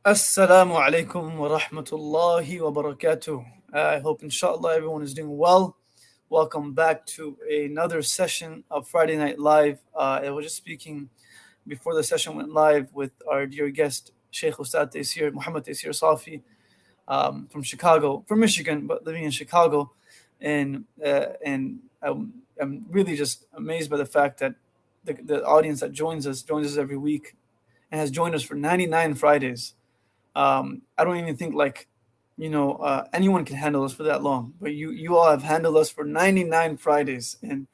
Assalamu alaikum wa rahmatullahi wa barakatuh. I hope, inshallah, everyone is doing well. Welcome back to another session of Friday Night Live. I was just speaking before the session went live with our dear guest, Shaykh Ustadh Tayssir, Mohammed Tayssir Safi, from Chicago, from Michigan, but living in Chicago. And I'm really just amazed by the fact that the audience that joins us every week and has joined us for 99 Fridays. I don't even think anyone can handle us for that long, but you all have handled us for 99 Fridays, and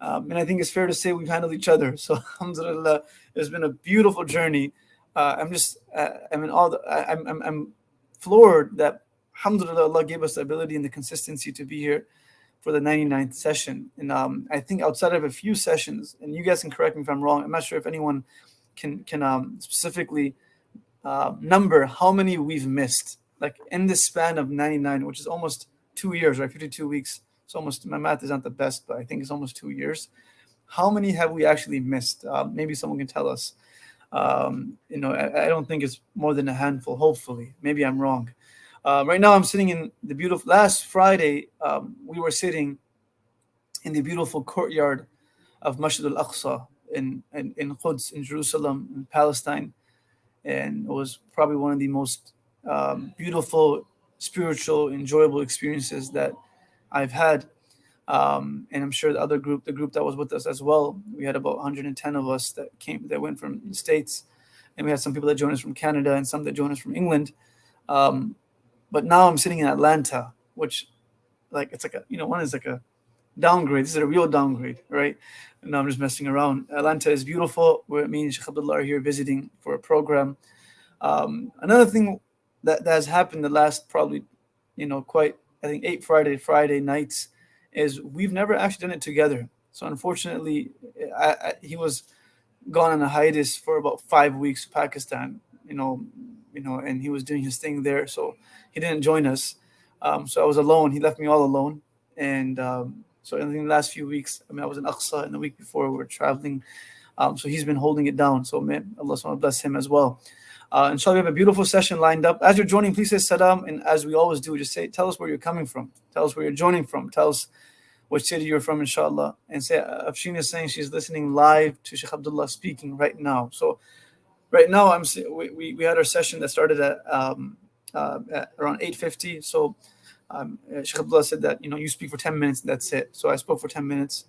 I think it's fair to say we've handled each other. So alhamdulillah, it's been a beautiful journey. I'm in all the, I'm floored that alhamdulillah Allah gave us the ability and the consistency to be here for the 99th session. And I think outside of a few sessions, and you guys can correct me if I'm wrong. I'm not sure if anyone can specifically number how many we've missed, like in this span of 99, which is almost 2 years, right? 52 weeks. It's almost, my math is not the best, but I think it's almost 2 years. How many have we actually missed? Maybe someone can tell us. I don't think it's more than a handful, hopefully. Maybe I'm wrong. Right now, I'm sitting in the beautiful, last Friday, we were sitting in the beautiful courtyard of Masjid al-Aqsa in Quds, in Jerusalem, in Palestine. And it was probably one of the most beautiful, spiritual, enjoyable experiences that I've had. And I'm sure the group that was with us as well, we had about 110 of us that went from the States, and we had some people that joined us from Canada and some that joined us from England. But now I'm sitting in Atlanta, which, like, it's like one is like a downgrade. This is a real downgrade, right? No, I'm just messing around. Atlanta is beautiful. Me and Sheikh Abdullah are here visiting for a program. Another thing that has happened the last probably, I think 8 Friday nights is we've never actually done it together. So unfortunately, he was gone on a hiatus for about 5 weeks to Pakistan, and he was doing his thing there. So he didn't join us. So I was alone. He left me all alone. And so in the last few weeks, I was in Aqsa, and the week before we were traveling. So he's been holding it down. So may Allah subhanahu wa ta'ala bless him as well. Inshallah, we have a beautiful session lined up. As you're joining, please say salam. And as we always do, just tell us where you're coming from. Tell us where you're joining from. Tell us what city you're from, inshallah. And say, Afshin is saying she's listening live to Sheikh Abdullah speaking right now. So right now, we had our session that started at around 8:50. So Sheikh Abdullah said that, you speak for 10 minutes and that's it. So I spoke for 10 minutes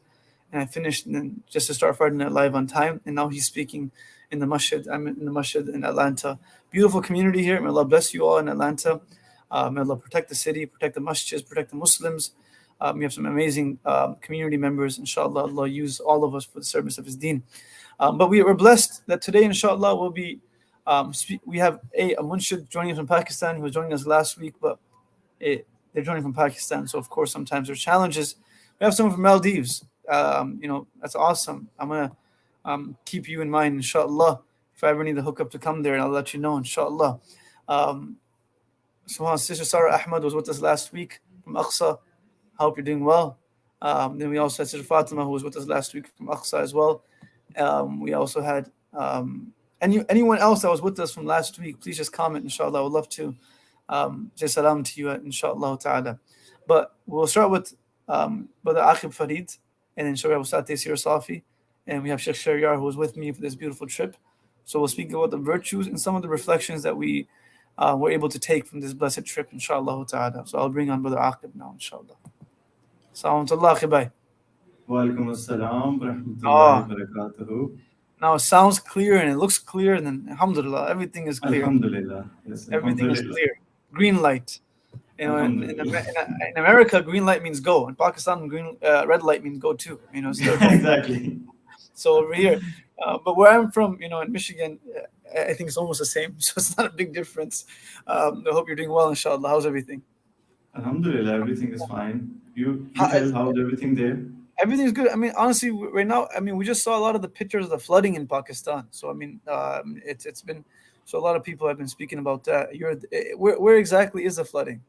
and I finished, and then just to start Friday Night Live on time. And now he's speaking in the masjid. I'm in the masjid in Atlanta. Beautiful community here. May Allah bless you all in Atlanta. May Allah protect the city, protect the masjids, protect the Muslims. We have some amazing community members. Inshallah, Allah use all of us for the service of His deen. But we were blessed that today, inshallah, will be, we have a munshid joining us from Pakistan. He was joining us last week, but they're joining from Pakistan. So, of course, sometimes there's challenges. We have someone from Maldives. That's awesome. I'm going to keep you in mind, inshallah. If I ever need the hookup to come there, and I'll let you know, inshallah. So, Sister Sarah Ahmad was with us last week from Aqsa. I hope you're doing well. Then we also had Sister Fatima, who was with us last week from Aqsa as well. We also had anyone else that was with us from last week, please just comment, inshallah. I would love to say salam to you, inshallah ta'ala. But we'll start with Brother Aqib Farid, and then we have Ustadh Tayssir Safi, and we have Shaykh Sheryar, who was with me for this beautiful trip. So we'll speak about the virtues and some of the reflections that we were able to take from this blessed trip, inshallah ta'ala. So I'll bring on Brother Aqib now, inshallah. Assalamu alaikum. Wa alaikum assalam wa rahmatullahi wa barakatuhu. Now it sounds clear and it looks clear, and then alhamdulillah, everything is clear. Alhamdulillah. Yes, everything is clear. Green light. In America, green light means go. In Pakistan, red light means go too. Exactly. So over here, but where I'm from, in Michigan, I think it's almost the same. So it's not a big difference. I hope you're doing well, inshallah. How's everything? Alhamdulillah, everything is fine. You tell how's everything there? Everything's good. Honestly, right now, we just saw a lot of the pictures of the flooding in Pakistan. So it's been, so a lot of people have been speaking about that. Where exactly is the flooding?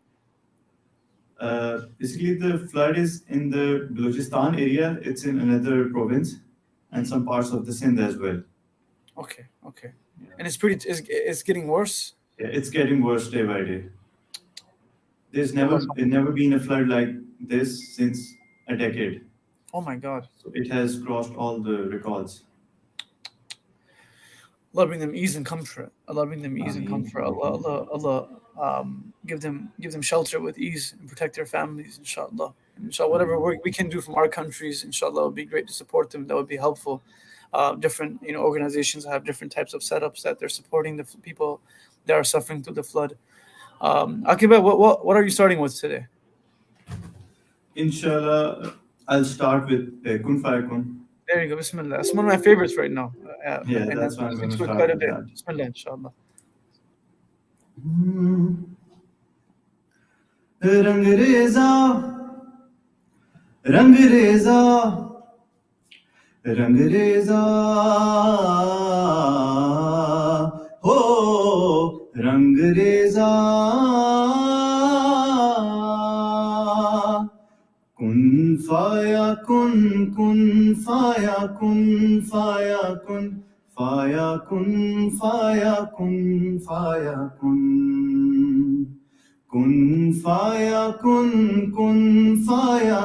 Basically, the flood is in the Balochistan area. It's in another province and some parts of the Sindh as well. Okay. Yeah. And it's getting worse. Yeah, it's getting worse day by day. There's Allah. never been a flood like this since a decade. Oh my God. So it has crossed all the records. Allah bring them ease and comfort. Allah bring them ease and Ameen. comfort. Allah, give them shelter with ease and protect their families, inshallah. And inshallah, whatever Ameen. work we can do from our countries, inshallah, it would be great to support them. That would be helpful. Different, organizations have different types of setups that they're supporting the people that are suffering through the flood. Akiba, what are you starting with today? Inshallah, I'll start with Kun Fayakun. There you go. Bismillah. That's one of my favorites right now. Yeah, And that's that why I'm going speaks to to it start quite a with bit. that. Bismillah, inshallah. Rangreza Rangreza Rangreza हो रंगरेजा कुन फाया कुन फाया फाया फाया फाया फाया kun faya kun faya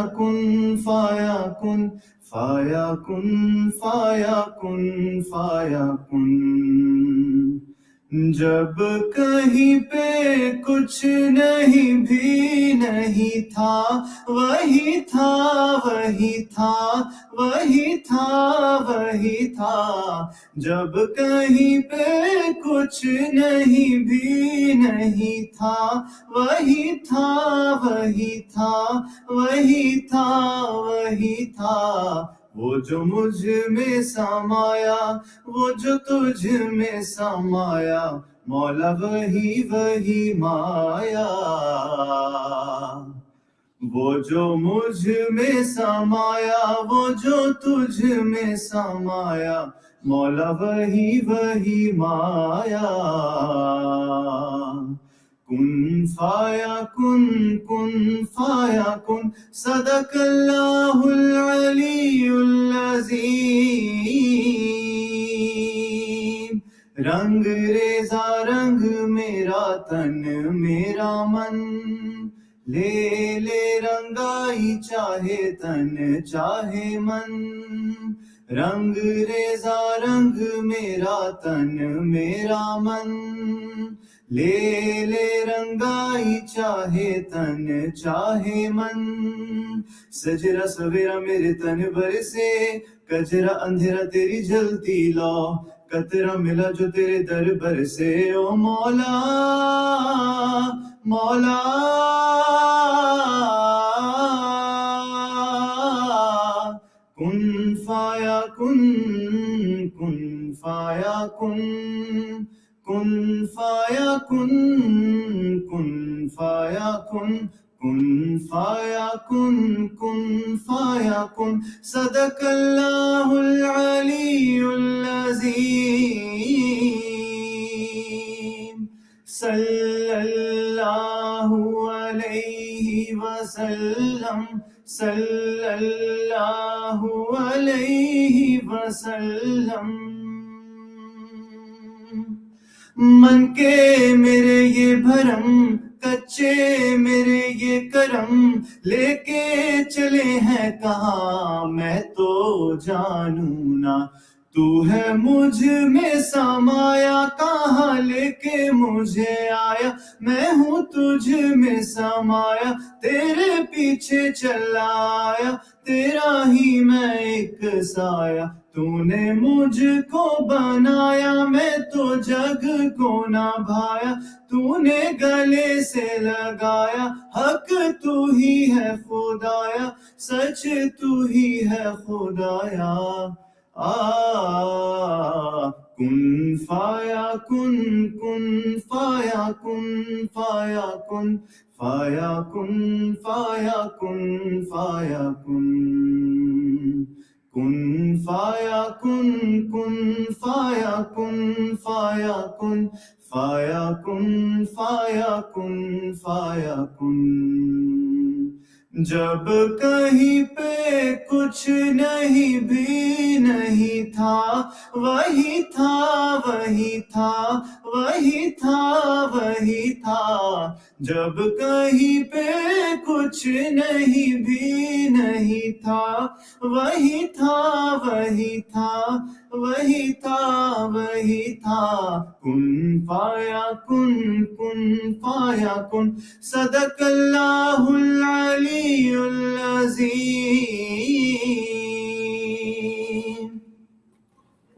faya faya kun जब कहीं पे कुछ नहीं भी नहीं था वही था वही था वही था वही था जब कहीं पे कुछ नहीं भी नहीं था वही था वही था वही था वही था वो जो मुझ में समाया वो जो तुझ में समाया मौला वही वही माया वो जो मुझ में समाया वो जो तुझ में समाया मौला वही वही माया कुन फाया कुन फाया कुन सदकल्लाहुल अलीयुल अज़ीम रंग रेजा रंग मेरा तन मेरा मन ले ले रंगाई चाहे तन चाहे मन रंग रेजा रंग मेरा तन मेरा मन ले ले रंगाई चाहे तन चाहे मन सजरा सवेरा मेरे तन भर से कजरा अंधेरा तेरी जलती लो कतरा मिला जो तेरे दरबार से ओ मौला मौला कुन फाया कुन फाया कुन फाया कुन फाया कुन फाया कुन फाया कुन सदकल्लाहुल अलीयुल अज़ीम सल्लल्लाहु अलैहि वसल्लम सल्लल्लाहु अलैहि वसल्लम मन के मेरे ये भरम कच्चे मेरे ये करम लेके चले हैं कहाँ मैं तो जानू ना तू है मुझ में समाया कहाँ लेके मुझे आया मैं हूँ तुझ में समाया तेरे पीछे चला आया तेरा ही मैं एक साया तूने मुझको बनाया मैं तो जग को ना भाया तूने गले से लगाया हक तू ही है खुदाया सच तू ही है खुदाया कुन फाया कुन फाया फाया फाया फाया फाया कुन फाया कुन फाया फाया फाया फाया जब कहीं पे कुछ नहीं भी नहीं था वही था वही था वही था जब कहीं पे कुछ नहीं भी नहीं था वही था कुन फाया कुन सदकल्लाहुल अलीयुल अज़ीम.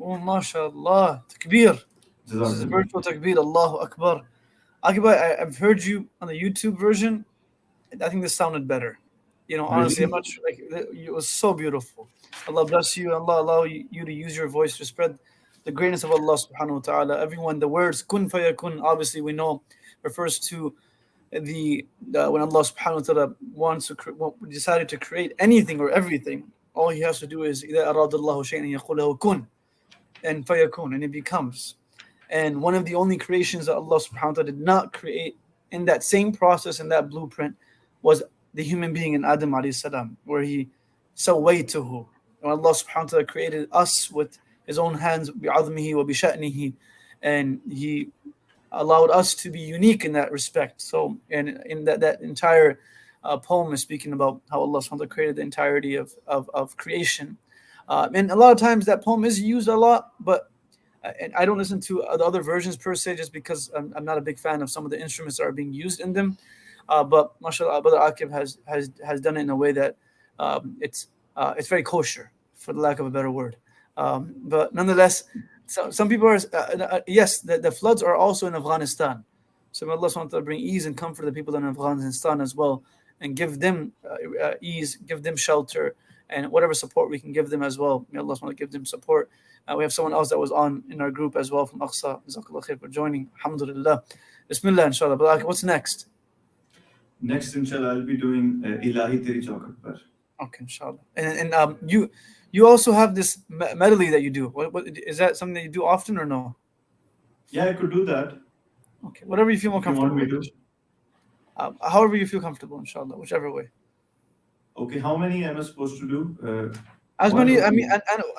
Oh, mashallah. Takbir. This is virtual takbir. Allahu Akbar. Aqib, I've heard you on the YouTube version. I think this sounded better. You know, honestly, I'm Really? not sure. Like, it was so beautiful. Allah bless you. Allah allow you to use your voice to spread the greatness of Allah subhanahu wa ta'ala. Everyone, the words kun fayakun, obviously we know, refers to when Allah subhanahu wa ta'ala decided to create anything or everything, all he has to do is إِذَا أَرَادَ اللَّهُ شَيْئًا يَقُولُ لَهُ كُن, and fayakun, and it becomes. And one of the only creations that Allah subhanahu wa ta'ala did not create in that same process, in that blueprint, was the human being in Adam alayhi salam, where he sawaytuhu. When Allah subhanahu wa ta'ala created us with his own hands, bi'admihi wa bisha'nihi, and he allowed us to be unique in that respect. So, and in that entire poem is speaking about how Allah subhanahu wa ta'ala created the entirety of creation. And a lot of times that poem is used a lot, but and I don't listen to the other versions per se, just because I'm not a big fan of some of the instruments that are being used in them. But mashallah, Brother Aqib has done it in a way that it's very kosher, for the lack of a better word. But nonetheless, some people are yes, the floods are also in Afghanistan. So may Allah subhanahu wa ta'ala bring ease and comfort to the people in Afghanistan as well, and give them ease, give them shelter, and whatever support we can give them as well. May Allah subhanahu wa ta'ala give them support. We have someone else that was on in our group as well from Aqsa. Jazakallah khair for joining. Alhamdulillah. Bismillah, inshallah. But what's next? Next, inshallah, I'll be doing Ilahi Teri Chaukat Par. Okay, inshallah. And you also have this medley that you do. What is that something that you do often or no? Yeah, I could do that. Okay, whatever you feel more comfortable with. However you feel comfortable, inshallah, whichever way. Okay, how many am I supposed to do? As many. I mean,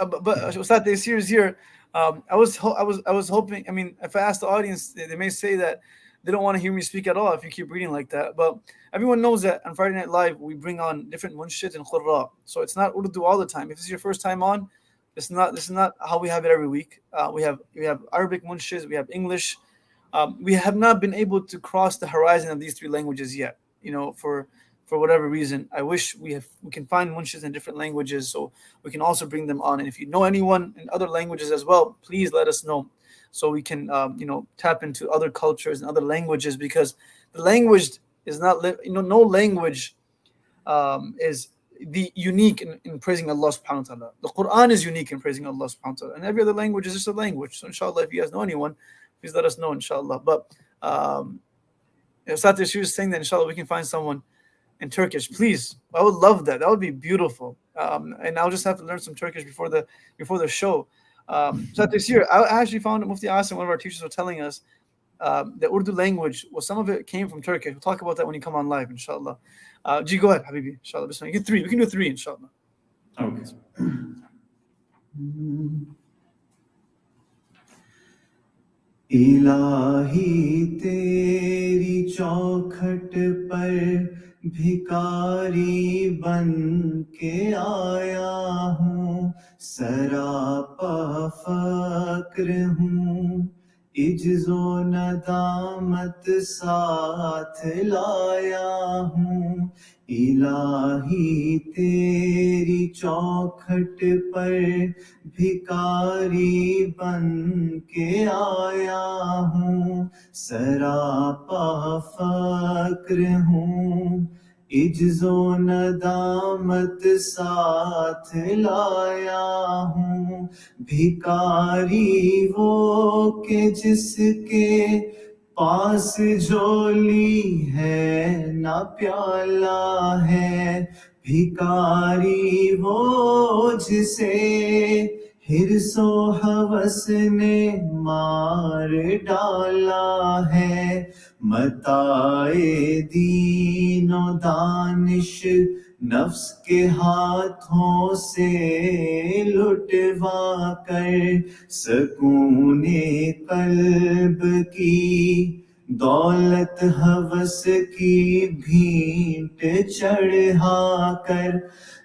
but Ustadh Tayssir is here. I was hoping. I mean, if I ask the audience, they may say that they don't want to hear me speak at all if you keep reading like that. But everyone knows that on Friday Night Live we bring on different munshid and qurra. So it's not Urdu all the time. If this is your first time on, this is not how we have it every week. We have Arabic munshids, we have English. We have not been able to cross the horizon of these three languages yet. You know, for whatever reason, I wish we can find munshids in different languages, so we can also bring them on. And if you know anyone in other languages as well, please let us know, so we can tap into other cultures and other languages, because the language is not no language is the unique in praising Allah subhanahu wa ta'ala. The Quran is unique in praising Allah subhanahu wa ta'ala, and every other language is just a language. So inshallah, if you guys know anyone, please let us know, inshallah. But Ustadh Tayssir is saying that inshallah we can find someone in Turkish. Please, I would love that. That would be beautiful. And I'll just have to learn some Turkish before the show. So this year, I actually found Mufti Asim, one of our teachers, was telling us the Urdu language, well, some of it came from Turkish. We'll talk about that when you come on live, inshallah. G, go ahead, Habibi, inshallah. You get three. We can do three, inshallah. Okay. इलाही तेरी चौखट पर भिकारी बन के आया हूँ सरापा फक्र हूँ इज्जो नदामत साथ लाया हूँ इलाही तेरी चौखट पर भिकारी बन के आया हूँ सरापा फक्र हूँ इज्जो नदामत साथ लाया हूँ भिकारी वो के जिसके पास झोली है ना प्याला है भिकारी वो जिसे हिर्सो हवस ने मार डाला है मताए दीनो दानिश نفس کے ہاتھوں سے لٹوا کر سکون قلب کی دولت ہوس کی بھینٹ چڑھا کر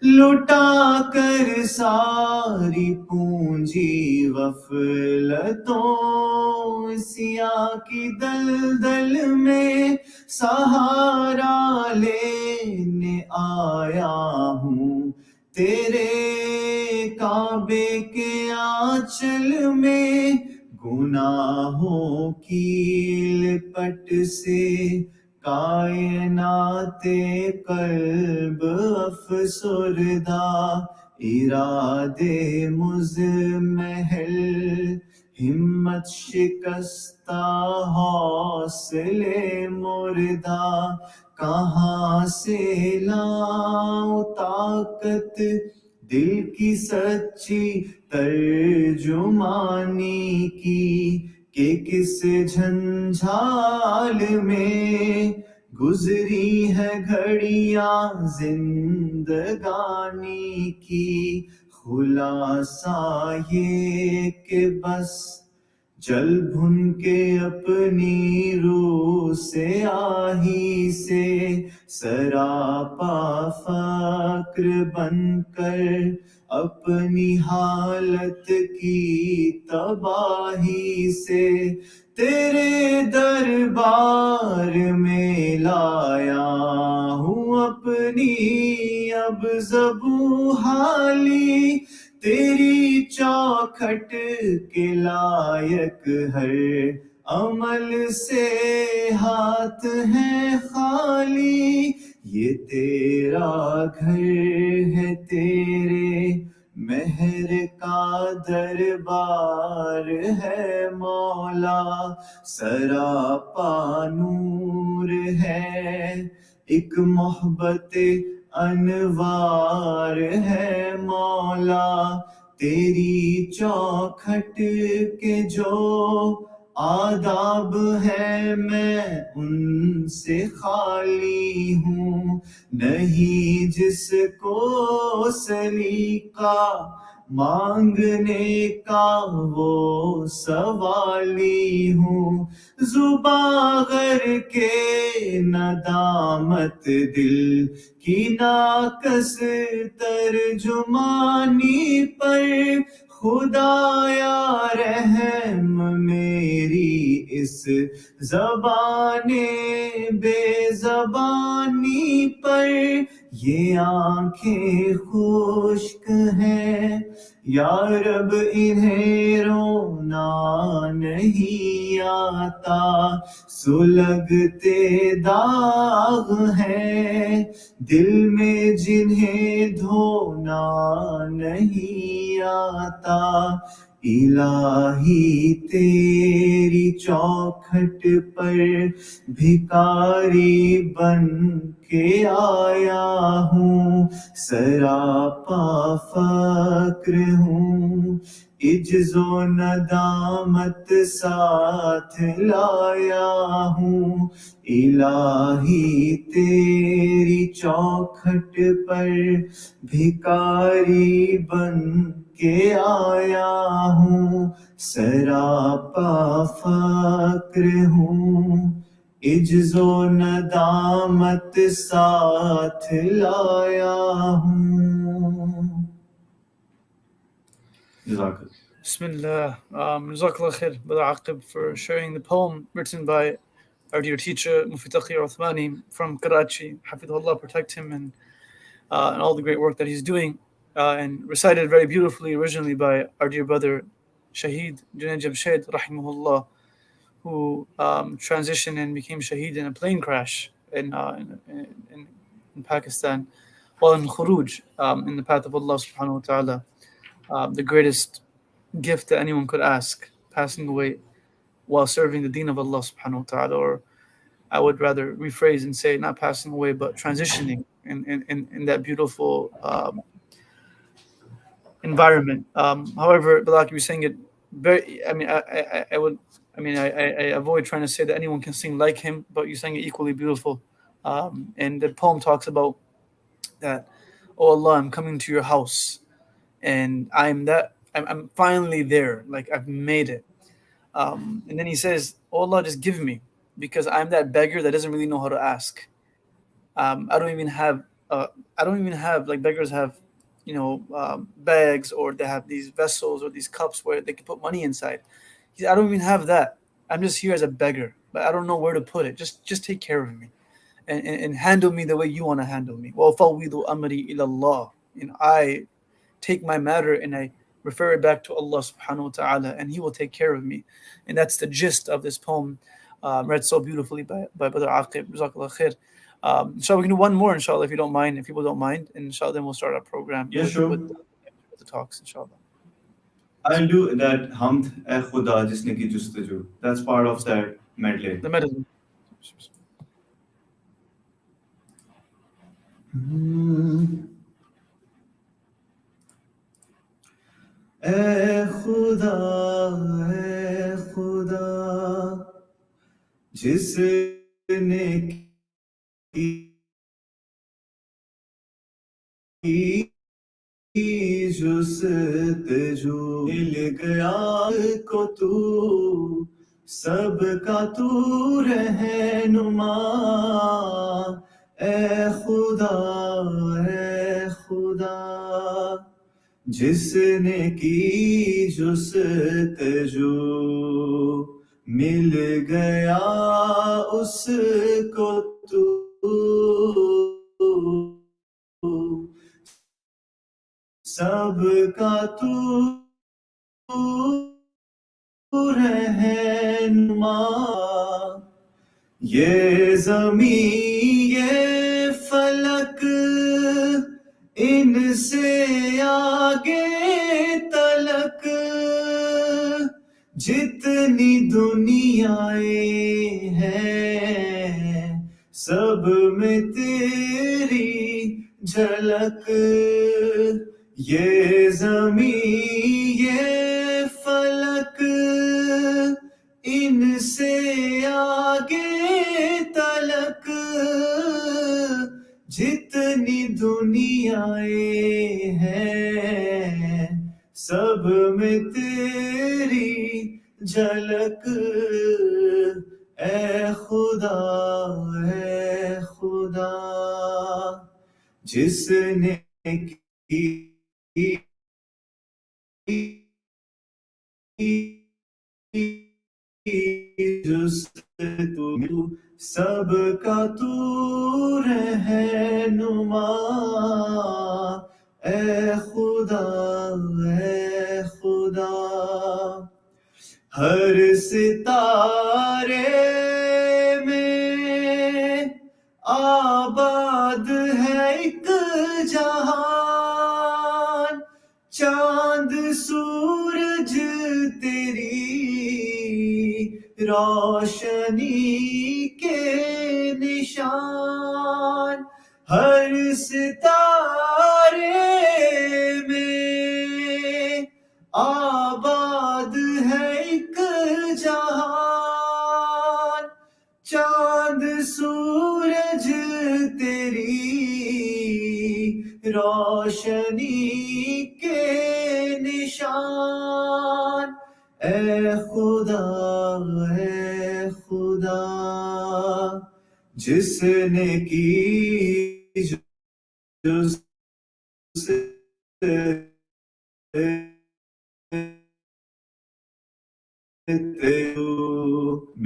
لٹا کر ساری پونجی غفلتوں سیاہ کی دلدل میں سہارا لینے آیا ہوں تیرے کعبے کے آنچل میں گناہوں کی لپٹ سے کائنات قلب افسردہ ارادے مزمحل ہمت شکستہ حوصلے مردہ کہاں سے لاؤں طاقت دل کی سچی ترجمانی کی کہ کس جھنجھال میں گزری ہے گھڑیاں زندگانی کی خلاصہ یہ کہ بس جل بھن کے اپنی روح سے آہی سے سراپا فقر بن کر اپنی حالت کی تباہی سے تیرے دربار میں لایا ہوں اپنی اب زبوں حالی تیری چوکھٹ کے لائق ہر عمل سے ہاتھ ہے خالی یہ تیرا گھر ہے تیرے مہر کا دربار ہے مولا سراپا نور ہے ایک محبت انوار ہے مولا تیری چوکھٹ کے جو آداب ہے میں ان سے خالی ہوں نہیں جس کو سلیقہ مانگنے کا وہ سوالی ہوں زباں غر کے ندامت دل کی ناقص ترجمانی پر خدایا رحم میری اس زبان بے زبانی پر یہ آنکھیں خشک ہیں یا رب انہیں رونا نہیں آتا سلگتے داغ ہیں دل میں جنہیں دھونا نہیں آتا الہی تیری چوکھٹ پر بھکاری بن کے آیا ہوں سراپا فقر ہوں عجز و ندامت ساتھ لایا ہوں الہی تیری چوکھٹ پر بھکاری بن کے آیا ہوں سراپا فقر ہوں عجز و ندامت ساتھ لایا ہوں جزاک اللہ. Bismillah. Jazakallah khair, Brother Aqib, for sharing the poem written by our dear teacher, Mufti Taqi Uthmani from Karachi. Hafidhullah, protect him and all the great work that he's doing. And recited very beautifully originally by our dear brother, Shaheed Junaid Jamshed, rahimahullah, who transitioned and became Shaheed in a plane crash in Pakistan, while in Khuruj, in the path of Allah subhanahu wa ta'ala. The greatest gift that anyone could ask, passing away while serving the deen of Allah subhanahu wa ta'ala, or I would rather rephrase and say not passing away but transitioning in that beautiful environment. However, Balak, you were saying it very, I avoid trying to say that anyone can sing like him, but you sang it equally beautiful. And the poem talks about that, oh Allah, I'm coming to your house, and I'm finally there, like I've made it. And then he says, oh Allah, just give me, because I'm that beggar that doesn't really know how to ask. I don't even have like beggars have, bags, or they have these vessels or these cups where they can put money inside. He said, I don't even have that. I'm just here as a beggar, but I don't know where to put it. Just take care of me, and handle me the way you want to handle me. وَأُفَوِّضُ أَمْرِي إِلَى اللَّهِ. And I take my matter and I refer it back to Allah subhanahu wa ta'ala, and He will take care of me. And that's the gist of this poem, read so beautifully by Brother Aqib. Jazakallah khair. Inshallah, we can do one more, inshallah, if you don't mind, if people don't mind. And inshallah, then we'll start our program Yeah, with sure. the talks, inshallah. I'll do that Hamd e Khuda jisne ki justaju. That's part of that medley. The medicine. اے خدا جس نے کی جستجو مل گیا کو تو سب کا تو رہنما اے خدا جس نے کی جستجو مل گیا اس کو تو سب کا تو رہنما یہ زمین یہ فلک ان سے آگے تلک جتنی دنیایں ہیں سب میں تیری جھلک یہ زمین یہ فلک ان سے آگے تلک جتنی دنیایں ہیں سب میں تیری جھلک اے خدا جس نے کی جستجو سب کا تو رہنما اے خدا ہر ستارے میں آباد ہے ایک جہان چاند سورج تیری روشنی کے نشان ہر ستارے میں آباد ہے ایک جہان چاند سورج تیری روشنی کے نشان اے خدا جس نے کی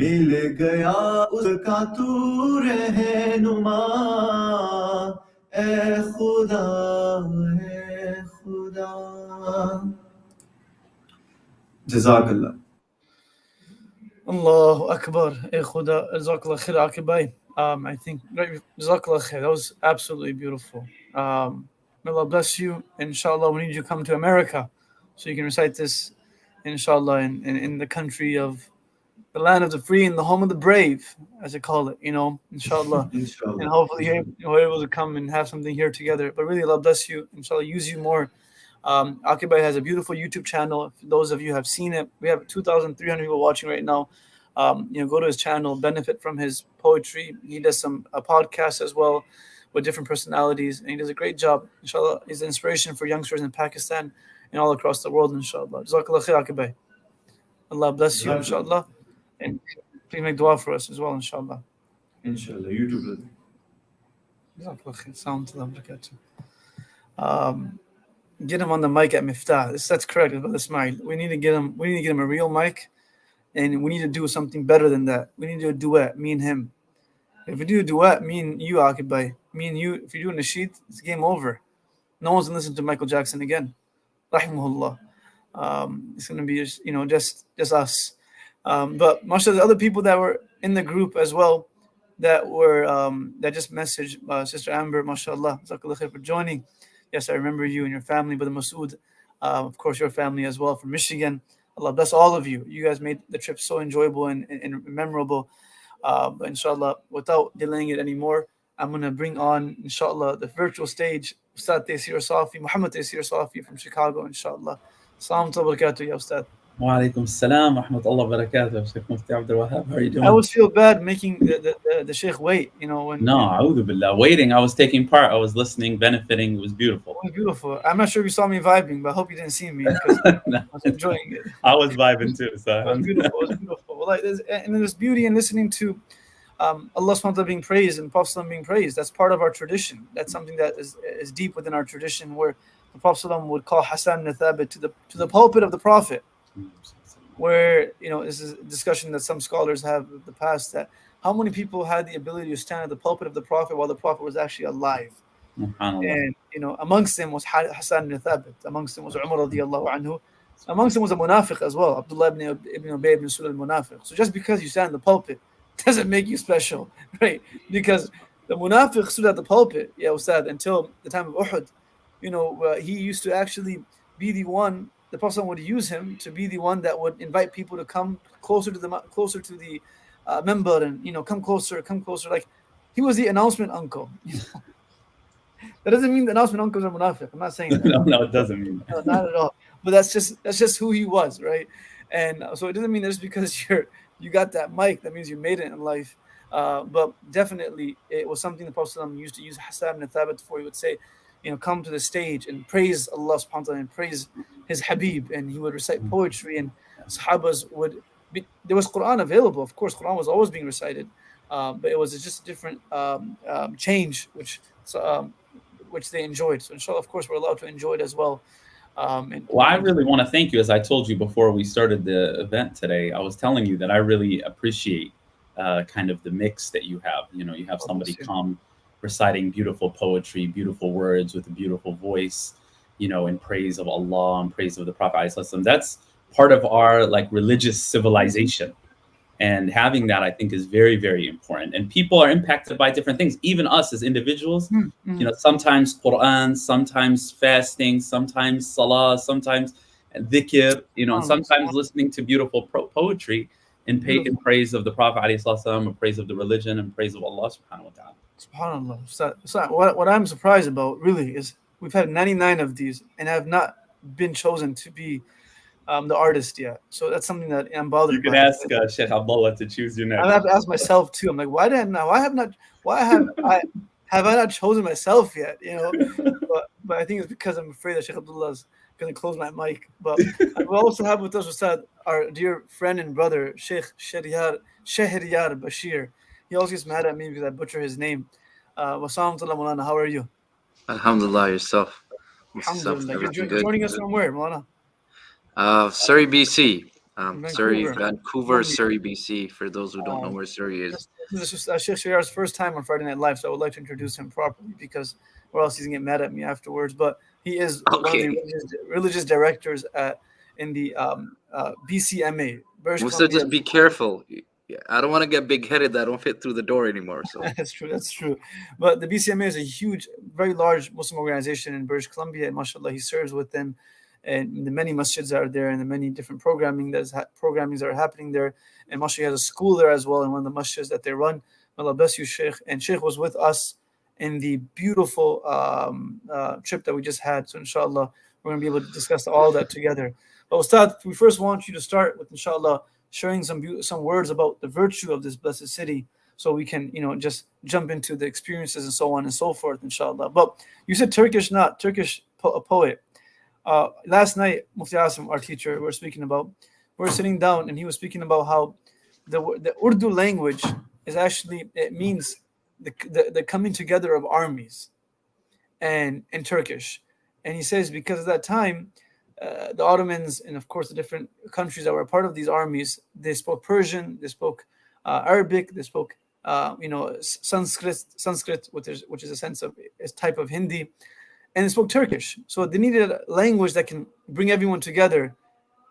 مل گیا اس کا تو رہنما اے خدا جزاک اللہ Allahu Akbar. Khuda, Jazakallah khair, Aqib bhai. I think, Jazakallah khair, that was absolutely beautiful. May Allah bless you. Inshallah, we need you to come to America so you can recite this, inshallah, in the country of the land of the free and the home of the brave, as they call it, inshallah. And hopefully you're able to come and have something here together. But really, Allah bless you. Inshallah, use you more. Aqib bhai has a beautiful YouTube channel. If those of you have seen it, we have 2,300 people watching right now. Go to his channel, benefit from his poetry. He does some a podcast as well with different personalities, and he does a great job. Inshallah, he's an inspiration for youngsters in Pakistan and all across the world. Inshallah, Jazakallah khair, Aqib Bhai. Allah bless you, inshallah, and please make dua for us as well, inshallah. Inshallah, you too, brother. Jazakallah khair. Salam to them, barakatuh. Get him on the mic at Miftah. That's correct, Brother Ismail. We need to get him. We need to get him a real mic, and we need to do something better than that. We need to do a duet, me and him. If we do a duet, me and you, Aqib Bhai, me and you, if you do a nasheed, it's game over. No one's gonna listen to Michael Jackson again. Rahimahullah. It's gonna be just us. But mashallah, the other people that were in the group as well, that just messaged Sister Amber, mashallah, jazakallah khair for joining. Yes, I remember you and your family, Brother Masood, of course, your family as well from Michigan. Allah bless all of you. You guys made the trip so enjoyable and memorable. But inshallah, without delaying it anymore, I'm going to bring on, inshallah, the virtual stage, Ustadh Tayssir Safi, Mohammed Tayssir Safi from Chicago, inshallah. Assalamu alaikum wa barakatuh, ya Ustadh. Wa alaikum salam wa rahmatullahi wa barakatuh. Shaykh Mufti Abdul Wahab, how are you doing? I always feel bad making the Shaykh wait, when... No, a'udhu billah. Waiting, I was taking part. I was listening, benefiting. It was beautiful. It was beautiful. I'm not sure if you saw me vibing, but I hope you didn't see me because No. I was enjoying it. I was vibing too. So It was beautiful. It was beautiful. Well, there's beauty in listening to Allah subhanahu wa ta'ala being praised and Prophet being praised. That's part of our tradition. That's something that is deep within our tradition, where the Prophet would call Hassan ibn Thabit to the pulpit of the Prophet, where this is a discussion that some scholars have of the past, that how many people had the ability to stand at the pulpit of the Prophet while the Prophet was actually alive. And amongst them was Hassan ibn Thabit, amongst them was Umar radiallahu anhu, amongst them was a munafiq as well, Abdullah ibn Ubay ibn Sulul al-Munafiq. So just because you stand in the pulpit doesn't make you special, right? Because the munafiq stood at the pulpit, Ustadh, until the time of Uhud. He used to actually be the one. The Prophet would use him to be the one that would invite people to come closer to the member, and come closer. Like he was the announcement uncle. That doesn't mean the announcement uncles are munafiq. I'm not saying that. No, it doesn't mean that. No, not at all. But that's just who he was, right? And so it doesn't mean that just because you got that mic, that means you made it in life. But definitely, it was something the Prophet used to use Hassan ibn Thabit for. He would say, come to the stage and praise Allah subhanahu wa ta'ala and praise his Habib, and he would recite poetry, and Sahabas there was Quran available. Of course, Quran was always being recited, but it was just a different change, which they enjoyed. So inshallah, of course, we're allowed to enjoy it as well. Well, I really want to thank you. As I told you before we started the event today, I was telling you that I really appreciate kind of the mix that you have. You have somebody come reciting beautiful poetry, beautiful words with a beautiful voice, in praise of Allah and praise of the Prophet ﷺ. That's part of our religious civilization. And having that, I think, is very, very important. And people are impacted by different things, even us as individuals. Sometimes Quran, sometimes fasting, sometimes salah, sometimes dhikr, and sometimes listening to beautiful poetry in praise of the Prophet ﷺ, in praise of the religion, and praise of Allah subhanahu wa ta'ala. SubhanAllah. So what I'm surprised about really is we've had 99 of these and have not been chosen to be the artist yet. So that's something that I'm bothered. You can ask Sheikh Abdullah to choose your next. I have to ask myself too. I'm like, why have I not chosen myself yet? But I think it's because I'm afraid that Sheikh Abdullah is going to close my mic. But we also have with us, Ustadh, our dear friend and brother, Shaykh Sheryar Bashir. He always gets mad at me because I butcher his name. Wassalamu alaikum, Maulana. How are you? Alhamdulillah, yourself. Alhamdulillah. You're joining us from where, Maulana? Surrey, BC. Vancouver. Vancouver, Surrey, BC. For those who don't know where Surrey is. This is Shaykh Sheryar's first time on Friday Night Live, so I would like to introduce him properly, because or else he's going to get mad at me afterwards. But he is one of the religious directors in the BCMA. So just be careful. I don't want to get big-headed that I don't fit through the door anymore. So That's true. But the BCMA is a huge, very large Muslim organization in British Columbia, and mashallah, he serves with them, and the many masjids that are there, and the many different programmings that are happening there. And mashallah, he has a school there as well, in one of the masjids that they run. Allah bless you, Shaykh. And Shaykh was with us in the beautiful trip that we just had. So inshallah, we're going to be able to discuss all that together. But Ustadh, we first want you to start with, inshallah, sharing some words about the virtue of this blessed city, so we can, just jump into the experiences and so on and so forth, inshallah. But you said Turkish, not Turkish poet. Last night, Mufti Asim, our teacher, we were sitting down, and he was speaking about how the Urdu language is actually, it means the coming together of armies, and in Turkish. And he says because at that time, the Ottomans and of course the different countries that were part of these armies, they spoke Persian, they spoke Arabic, they spoke Sanskrit, which is a type of Hindi, and they spoke Turkish. So they needed a language that can bring everyone together,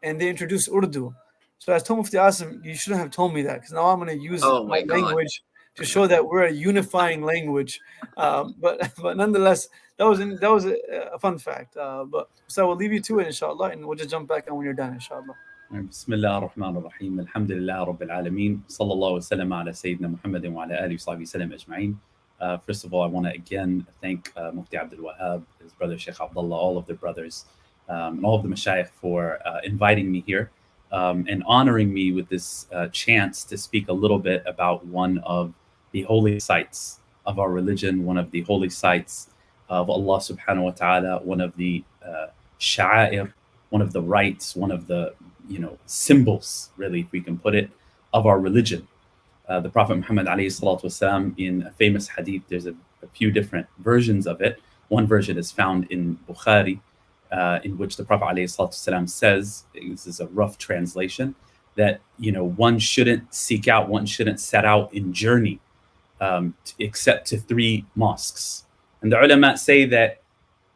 and they introduced Urdu. So I told Mufti Asim, you shouldn't have told me that, because now I'm going to use my language to show that we're a unifying language. But nonetheless, that was a fun fact. But so we'll leave you to it, inshallah, and we'll just jump back on when you're done, inshallah. بسم الله الرحمن الرحيم الحمد لله رب العالمين صلى الله وسلم على سيدنا محمد وعلى آله وصحبه وسلم أجمعين. First of all, I want to again thank Mufti Abdul Wahab, his brother Sheikh Abdullah, all of the brothers, and all of the mashayikh for inviting me here and honoring me with this chance to speak a little bit about one of the holy sites of our religion, one of the holy sites of Allah subhanahu wa ta'ala, one of the sha'air, one of the rites, one of the symbols, really, if we can put it, of our religion. The Prophet Muhammad alayhi salatu wasalam, in a famous hadith, there's a few different versions of it. One version is found in Bukhari, in which the Prophet alayhi salatu wasalam says, this is a rough translation, that one shouldn't seek out, one shouldn't set out in journey except to 3 mosques. And the ulama say that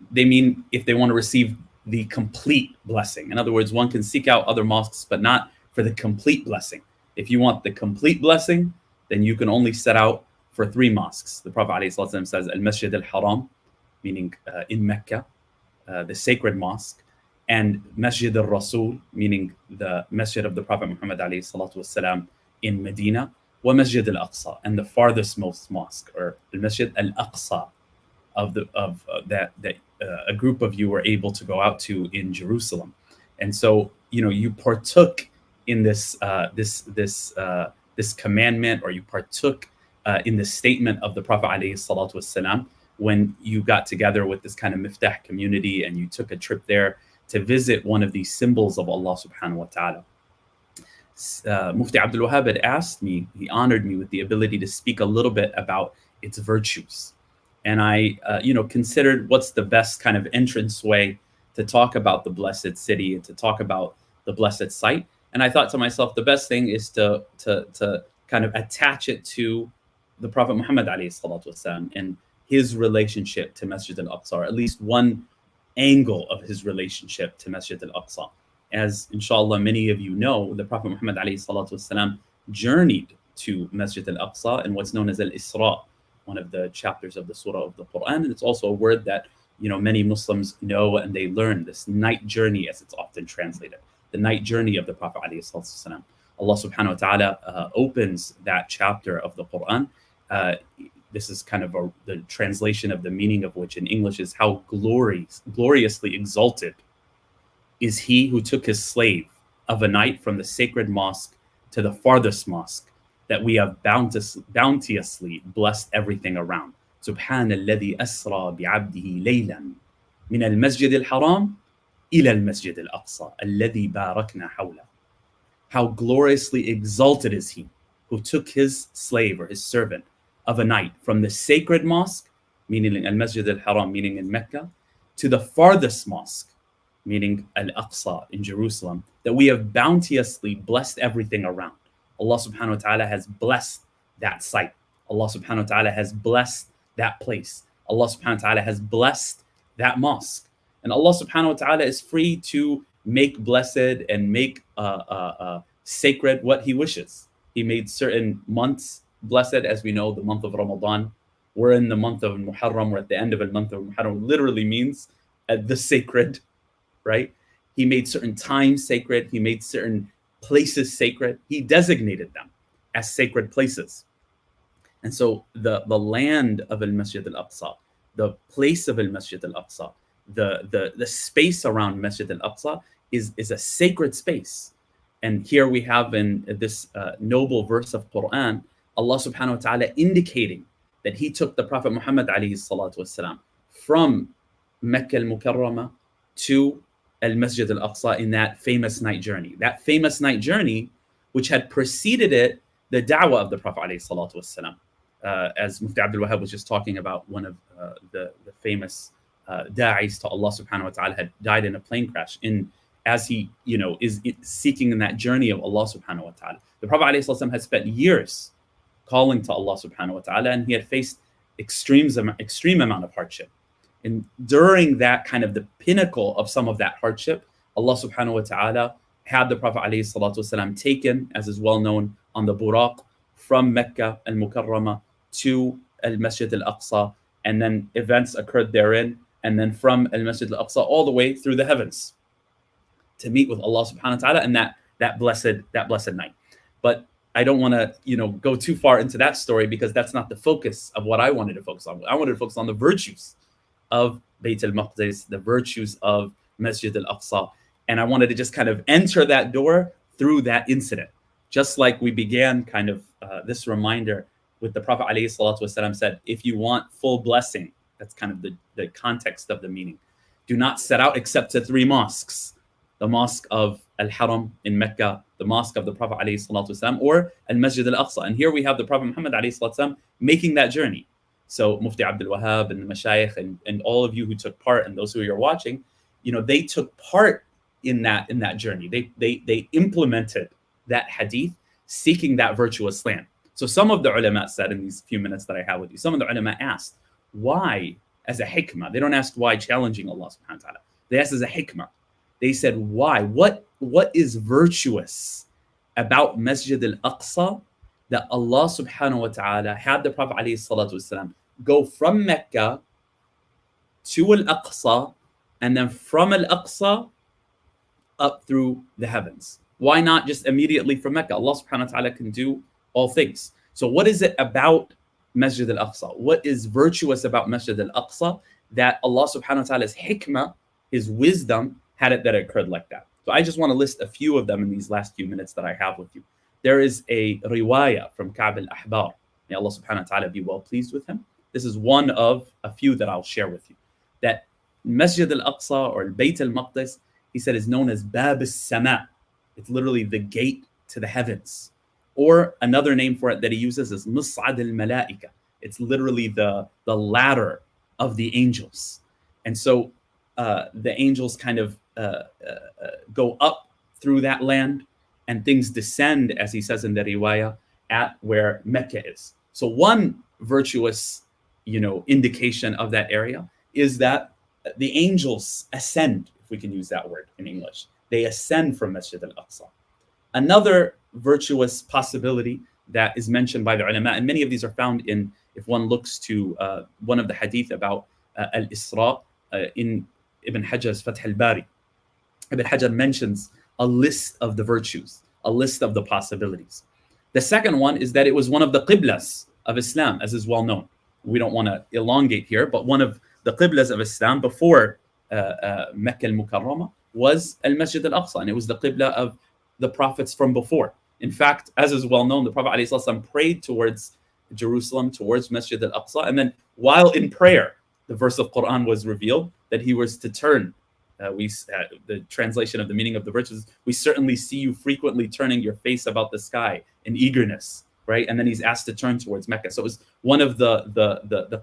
they mean if they want to receive the complete blessing. In other words, one can seek out other mosques, but not for the complete blessing. If you want the complete blessing, then you can only set out for 3 mosques. The Prophet ﷺ says, Al-Masjid al-Haram, meaning in Mecca, the sacred mosque, and Masjid al-Rasul, meaning the Masjid of the Prophet Muhammad ﷺ in Medina, wa Masjid al-Aqsa, and the farthest most mosque, or Al-Masjid al-Aqsa, of a group of you were able to go out to in Jerusalem. And so, you partook in this commandment, or you partook in the statement of the Prophet ﷺ when you got together with this kind of miftah community and you took a trip there to visit one of these symbols of Allah subhanahu wa ta'ala. Mufti Abdul Wahab had asked me, he honored me with the ability to speak a little bit about its virtues. And I, considered what's the best kind of entrance way to talk about the blessed city and to talk about the blessed site. And I thought to myself, the best thing is to kind of attach it to the Prophet Muhammad ﷺ and his relationship to Masjid al-Aqsa, or at least one angle of his relationship to Masjid al-Aqsa. As inshallah many of you know, the Prophet Muhammad ﷺ journeyed to Masjid al-Aqsa in what's known as al-Isra, one of the chapters of the surah of the Quran. And it's also a word that many Muslims know and they learn, this night journey, as it's often translated, the night journey of the Prophet ﷺ. Allah subhanahu wa ta'ala opens that chapter of the Quran. This is kind of the translation of the meaning of which in English is, how gloriously exalted is he who took his slave of a night from the sacred mosque to the farthest mosque, that we have bounteously blessed everything around. Subhanalladhi asra bi'abdihi laylan min al-masjid al-haram ila al-masjid al-aqsa alladhi barakna hawla. How gloriously exalted is he who took his slave or his servant of a night from the sacred mosque, meaning al-masjid al-haram, meaning in Mecca, to the farthest mosque, meaning al-Aqsa in Jerusalem, that we have bounteously blessed everything around. Allah subhanahu wa ta'ala has blessed that site. Allah subhanahu wa ta'ala has blessed that place. Allah subhanahu wa ta'ala has blessed that mosque. And Allah subhanahu wa ta'ala is free to make blessed and make sacred what he wishes. He made certain months blessed, as we know, the month of Ramadan. We're in the month of Muharram, we're at the end of the month of Muharram, literally means the sacred, right? He made certain times sacred. He made certain places sacred. He designated them as sacred places. And so the land of Al-Masjid al-Aqsa, the place of Al-Masjid al-Aqsa, the space around Masjid al-Aqsa is a sacred space. And here we have in this noble verse of Quran Allah subhanahu wa ta'ala indicating that he took the Prophet Muhammad alayhi salatu wasalam from Mecca al-Mukarramah to al-Masjid al-Aqsa in that famous night journey. That famous night journey, which had preceded it, the da'wah of the Prophet alayhi salatu wasalam. As Mufti Abdul Wahab was just talking about, one of the famous da'is to Allah subhanahu wa ta'ala had died in a plane crash as he is seeking in that journey of Allah subhanahu wa ta'ala. The Prophet alayhi salatu wasalam had spent years calling to Allah subhanahu wa ta'ala, and he had faced extreme amount of hardship. And during that kind of the pinnacle of some of that hardship, Allah subhanahu wa ta'ala had the Prophet alayhi salatu wasalam taken, as is well known, on the Buraq from Mecca al-Mukarramah to al-Masjid al-Aqsa, and then events occurred therein, and then from al-Masjid al-Aqsa all the way through the heavens to meet with Allah subhanahu wa ta'ala in that blessed night. But I don't want to go too far into that story, because that's not the focus of what I wanted to focus on. I wanted to focus on the virtues of Bayt al-Maqdis, the virtues of Masjid al-Aqsa, and I wanted to just kind of enter that door through that incident. Just like we began kind of this reminder with the Prophet ﷺ said, if you want full blessing, that's kind of the context of the meaning. Do not set out except to 3 mosques. The mosque of Al-Haram in Mecca, the mosque of the Prophet ﷺ, or Al-Masjid Al-Aqsa. And here we have the Prophet Muhammad ﷺ making that journey. So Mufti Abdul Wahab and the Mashayikh and all of you who took part, and those who are watching, they took part in that journey. They implemented that hadith, seeking that virtuous land. So some of the ulama said, in these few minutes that I have with you, some of the ulama asked, why as a hikmah? They don't ask why challenging Allah subhanahu wa ta'ala. They asked as a hikmah. They said, why? What is virtuous about Masjid al-Aqsa that Allah subhanahu wa ta'ala had the Prophet alayhi salatu wasalam go from Mecca to Al-Aqsa, and then from Al-Aqsa up through the heavens? Why not just immediately from Mecca? Allah subhanahu wa ta'ala can do all things. So what is it about Masjid al-Aqsa? What is virtuous about Masjid al-Aqsa that Allah subhanahu wa ta'ala's hikmah, his wisdom, had it that it occurred like that? So I just want to list a few of them in these last few minutes that I have with you. There is a riwayah from Ka'b al-Ahbar. May Allah subhanahu wa ta'ala be well pleased with him. This is one of a few that I'll share with you. That Masjid al-Aqsa, or Bayt al-Maqdis, he said, is known as Bab al-Sama. It's literally the gate to the heavens. Or another name for it that he uses is Mus'ad al-Malaika. It's literally the ladder of the angels. And so the angels kind of go up through that land, and things descend, as he says in the riwayah, at where Mecca is. So one virtuous, indication of that area is that the angels ascend, if we can use that word in English. They ascend from Masjid al-Aqsa. Another virtuous possibility that is mentioned by the ulama, and many of these are found in, if one looks to one of the hadith about al-Isra in Ibn Hajar's Fath al-Bari. Ibn Hajar mentions a list of the virtues, a list of the possibilities. The second one is that it was one of the qiblas of Islam, as is well known. We don't want to elongate here, but one of the qiblas of Islam before Mecca al-Mukarramah was al-Masjid al-Aqsa, and it was the qibla of the prophets from before. In fact, as is well known, the Prophet ﷺ prayed towards Jerusalem, towards Masjid al-Aqsa, and then while in prayer, the verse of Quran was revealed that he was to turn. The translation of the meaning of the verse is, we certainly see you frequently turning your face about the sky in eagerness, right? And then he's asked to turn towards Mecca. So it was one of the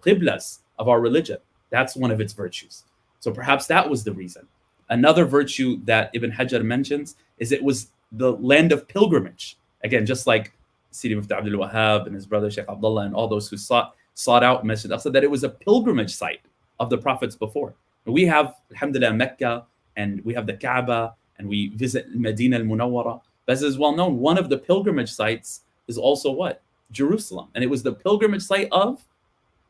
qiblas of our religion. That's one of its virtues. So perhaps that was the reason. Another virtue that Ibn Hajar mentions is it was the land of pilgrimage. Again, just like Sidi Mufti Abdul Wahab and his brother Shaykh Abdullah and all those who sought out Masjid al-Aqsa, that it was a pilgrimage site of the prophets before. We have, alhamdulillah, Mecca, and we have the Kaaba, and we visit Medina al-Munawwara. But as is well known, one of the pilgrimage sites is also what? Jerusalem. And it was the pilgrimage site of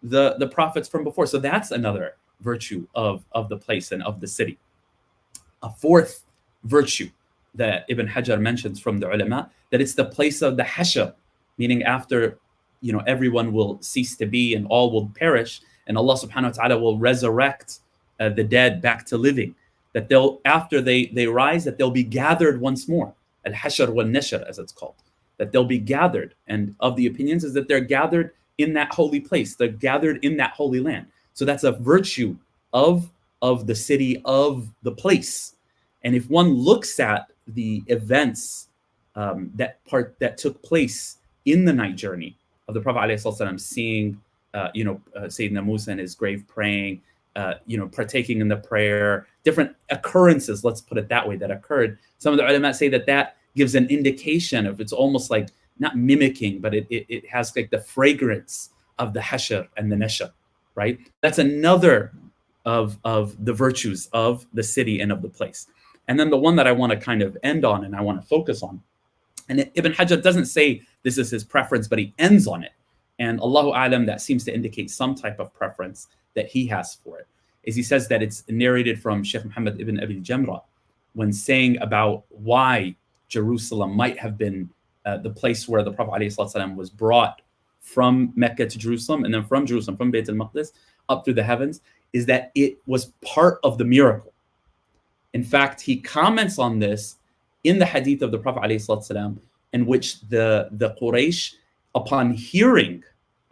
the prophets from before. So that's another virtue of the place and of the city. A fourth virtue that Ibn Hajar mentions from the ulama, that it's the place of the hashr, meaning after everyone will cease to be and all will perish, and Allah subhanahu wa ta'ala will resurrect the dead back to living, that after they rise, that they'll be gathered once more. Al-hashr wal-nashr, as it's called. that they'll be gathered. And of the opinions is that they're gathered in that holy place. They're gathered in that holy land. So that's a virtue of the city, of the place. And if one looks at the events that took place in the night journey of the Prophet ﷺ, seeing Sayyidina Musa in his grave praying, partaking in the prayer, different occurrences, let's put it that way, that occurred. Some of the ulama say that gives an indication of, it's almost like not mimicking, but it has like the fragrance of the hashr and the nashr, right? That's another of the virtues of the city and of the place. And then the one that I want to kind of end on and I want to focus on, and Ibn Hajar doesn't say this is his preference, but he ends on it. And Allahu A'lam, that seems to indicate some type of preference that he has for it, is he says that it's narrated from Shaykh Mohammed ibn Abi Jamrah when saying about why Jerusalem might have been the place where the Prophet ﷺ was brought from Mecca to Jerusalem, and then from Jerusalem, from Bayt al-Maqdis, up through the heavens, is that it was part of the miracle. In fact, he comments on this in the hadith of the Prophet ﷺ, in which the Quraysh, upon hearing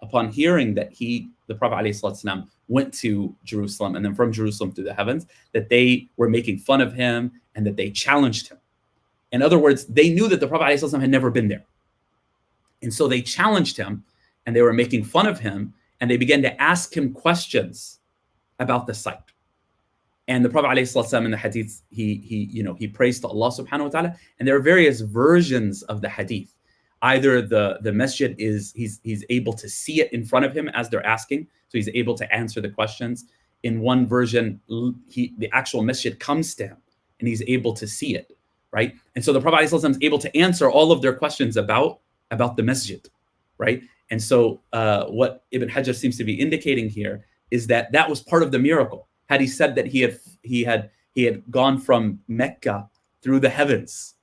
that the Prophet ﷺ went to Jerusalem and then from Jerusalem to the heavens, that they were making fun of him and that they challenged him. In other words, they knew that the Prophet ﷺ had never been there. And so they challenged him and they were making fun of him, and they began to ask him questions about the site. And the Prophet ﷺ in the hadith, he prays to Allah subhanahu wa ta'ala, and there are various versions of the hadith. Either the masjid he's able to see it in front of him as they're asking, so he's able to answer the questions. In one version, the actual masjid comes to him and he's able to see it, right? And so the Prophet ﷺ is able to answer all of their questions about the masjid, right? And so what Ibn Hajar seems to be indicating here is that was part of the miracle. Had he said that he had gone from Mecca through the heavens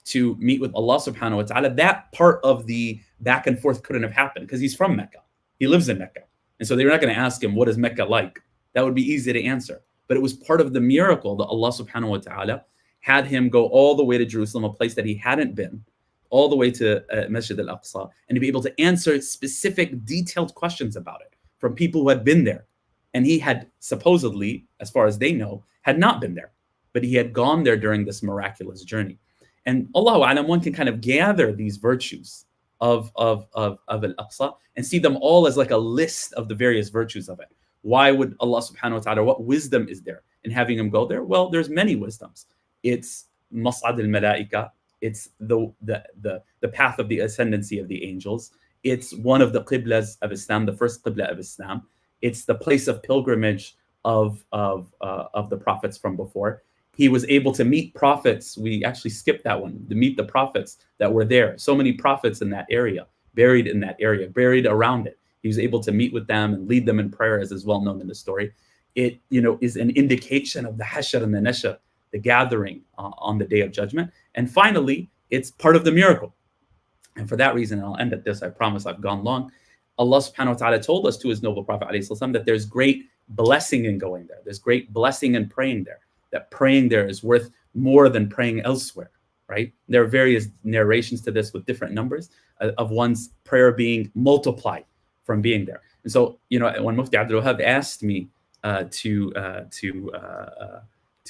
to meet with Allah subhanahu wa ta'ala, that part of the back and forth couldn't have happened because he's from Mecca. He lives in Mecca. And so they were not going to ask him, what is Mecca like? That would be easy to answer. But it was part of the miracle that Allah subhanahu wa ta'ala had him go all the way to Jerusalem, a place that he hadn't been, all the way to Masjid al-Aqsa, and to be able to answer specific, detailed questions about it from people who had been there. And he had supposedly, as far as they know, had not been there, but he had gone there during this miraculous journey. And Allahu A'lam, one can kind of gather these virtues of Al-Aqsa and see them all as like a list of the various virtues of it. Why would Allah subhanahu wa ta'ala, what wisdom is there in having him go there? Well, there's many wisdoms. It's Mas'ad al-Malaika. It's the path of the ascendancy of the angels. It's one of the qiblas of Islam, the first qibla of Islam. It's the place of pilgrimage of the prophets from before. He was able to meet prophets. We actually skipped that one, to meet the prophets that were there. So many prophets in that area, buried in that area, buried around it. He was able to meet with them and lead them in prayer, as is well known in the story. It is an indication of the hashr and the nashr, the gathering on the day of judgment. And finally, it's part of the miracle. And for that reason, and I'll end at this, I promise I've gone long, Allah subhanahu wa ta'ala told us to his noble Prophet ﷺ that there's great blessing in going there. There's great blessing in praying there. That praying there is worth more than praying elsewhere, right? There are various narrations to this with different numbers of one's prayer being multiplied from being there. And so, when Mufti Abdul Wahab asked me to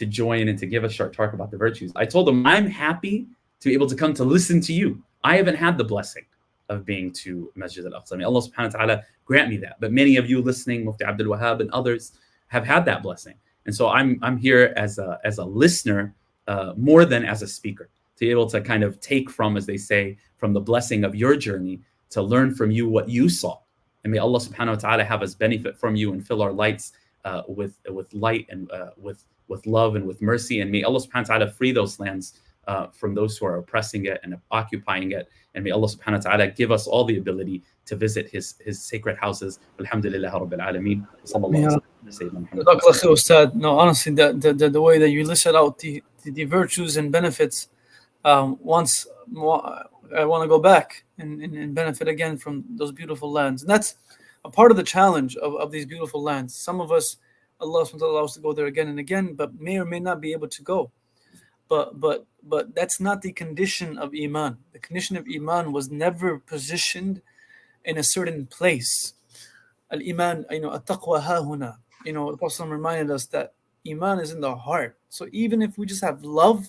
join and to give a short talk about the virtues, I told him I'm happy to be able to come to listen to you. I haven't had the blessing of being to Masjid al-Aqsa. May Allah subhanahu wa ta'ala grant me that. But many of you listening, Mufti Abdul Wahab and others, have had that blessing. And so I'm here as a listener more than as a speaker, to be able to kind of take from, as they say, from the blessing of your journey, to learn from you what you saw. And may Allah subhanahu wa ta'ala have us benefit from you and fill our lights with light and with love and with mercy. And may Allah subhanahu wa ta'ala free those lands from those who are oppressing it and occupying it. And may Allah subhanahu wa ta'ala give us all the ability to visit his sacred houses. Alhamdulillah Rabbil Alameen. Ustadh. No, honestly, the way that you listed out the virtues and benefits, once more, I want to go back and benefit again from those beautiful lands. And that's a part of the challenge of these beautiful lands. Some of us, Allah subhanahu wa ta'ala allows us to go there again and again, but may or may not be able to go. but that's not the condition of iman. The condition of iman was never positioned in a certain place. Al iman, at-taqwa hahuna. The Prophet reminded us that iman is in the heart. So even if we just have love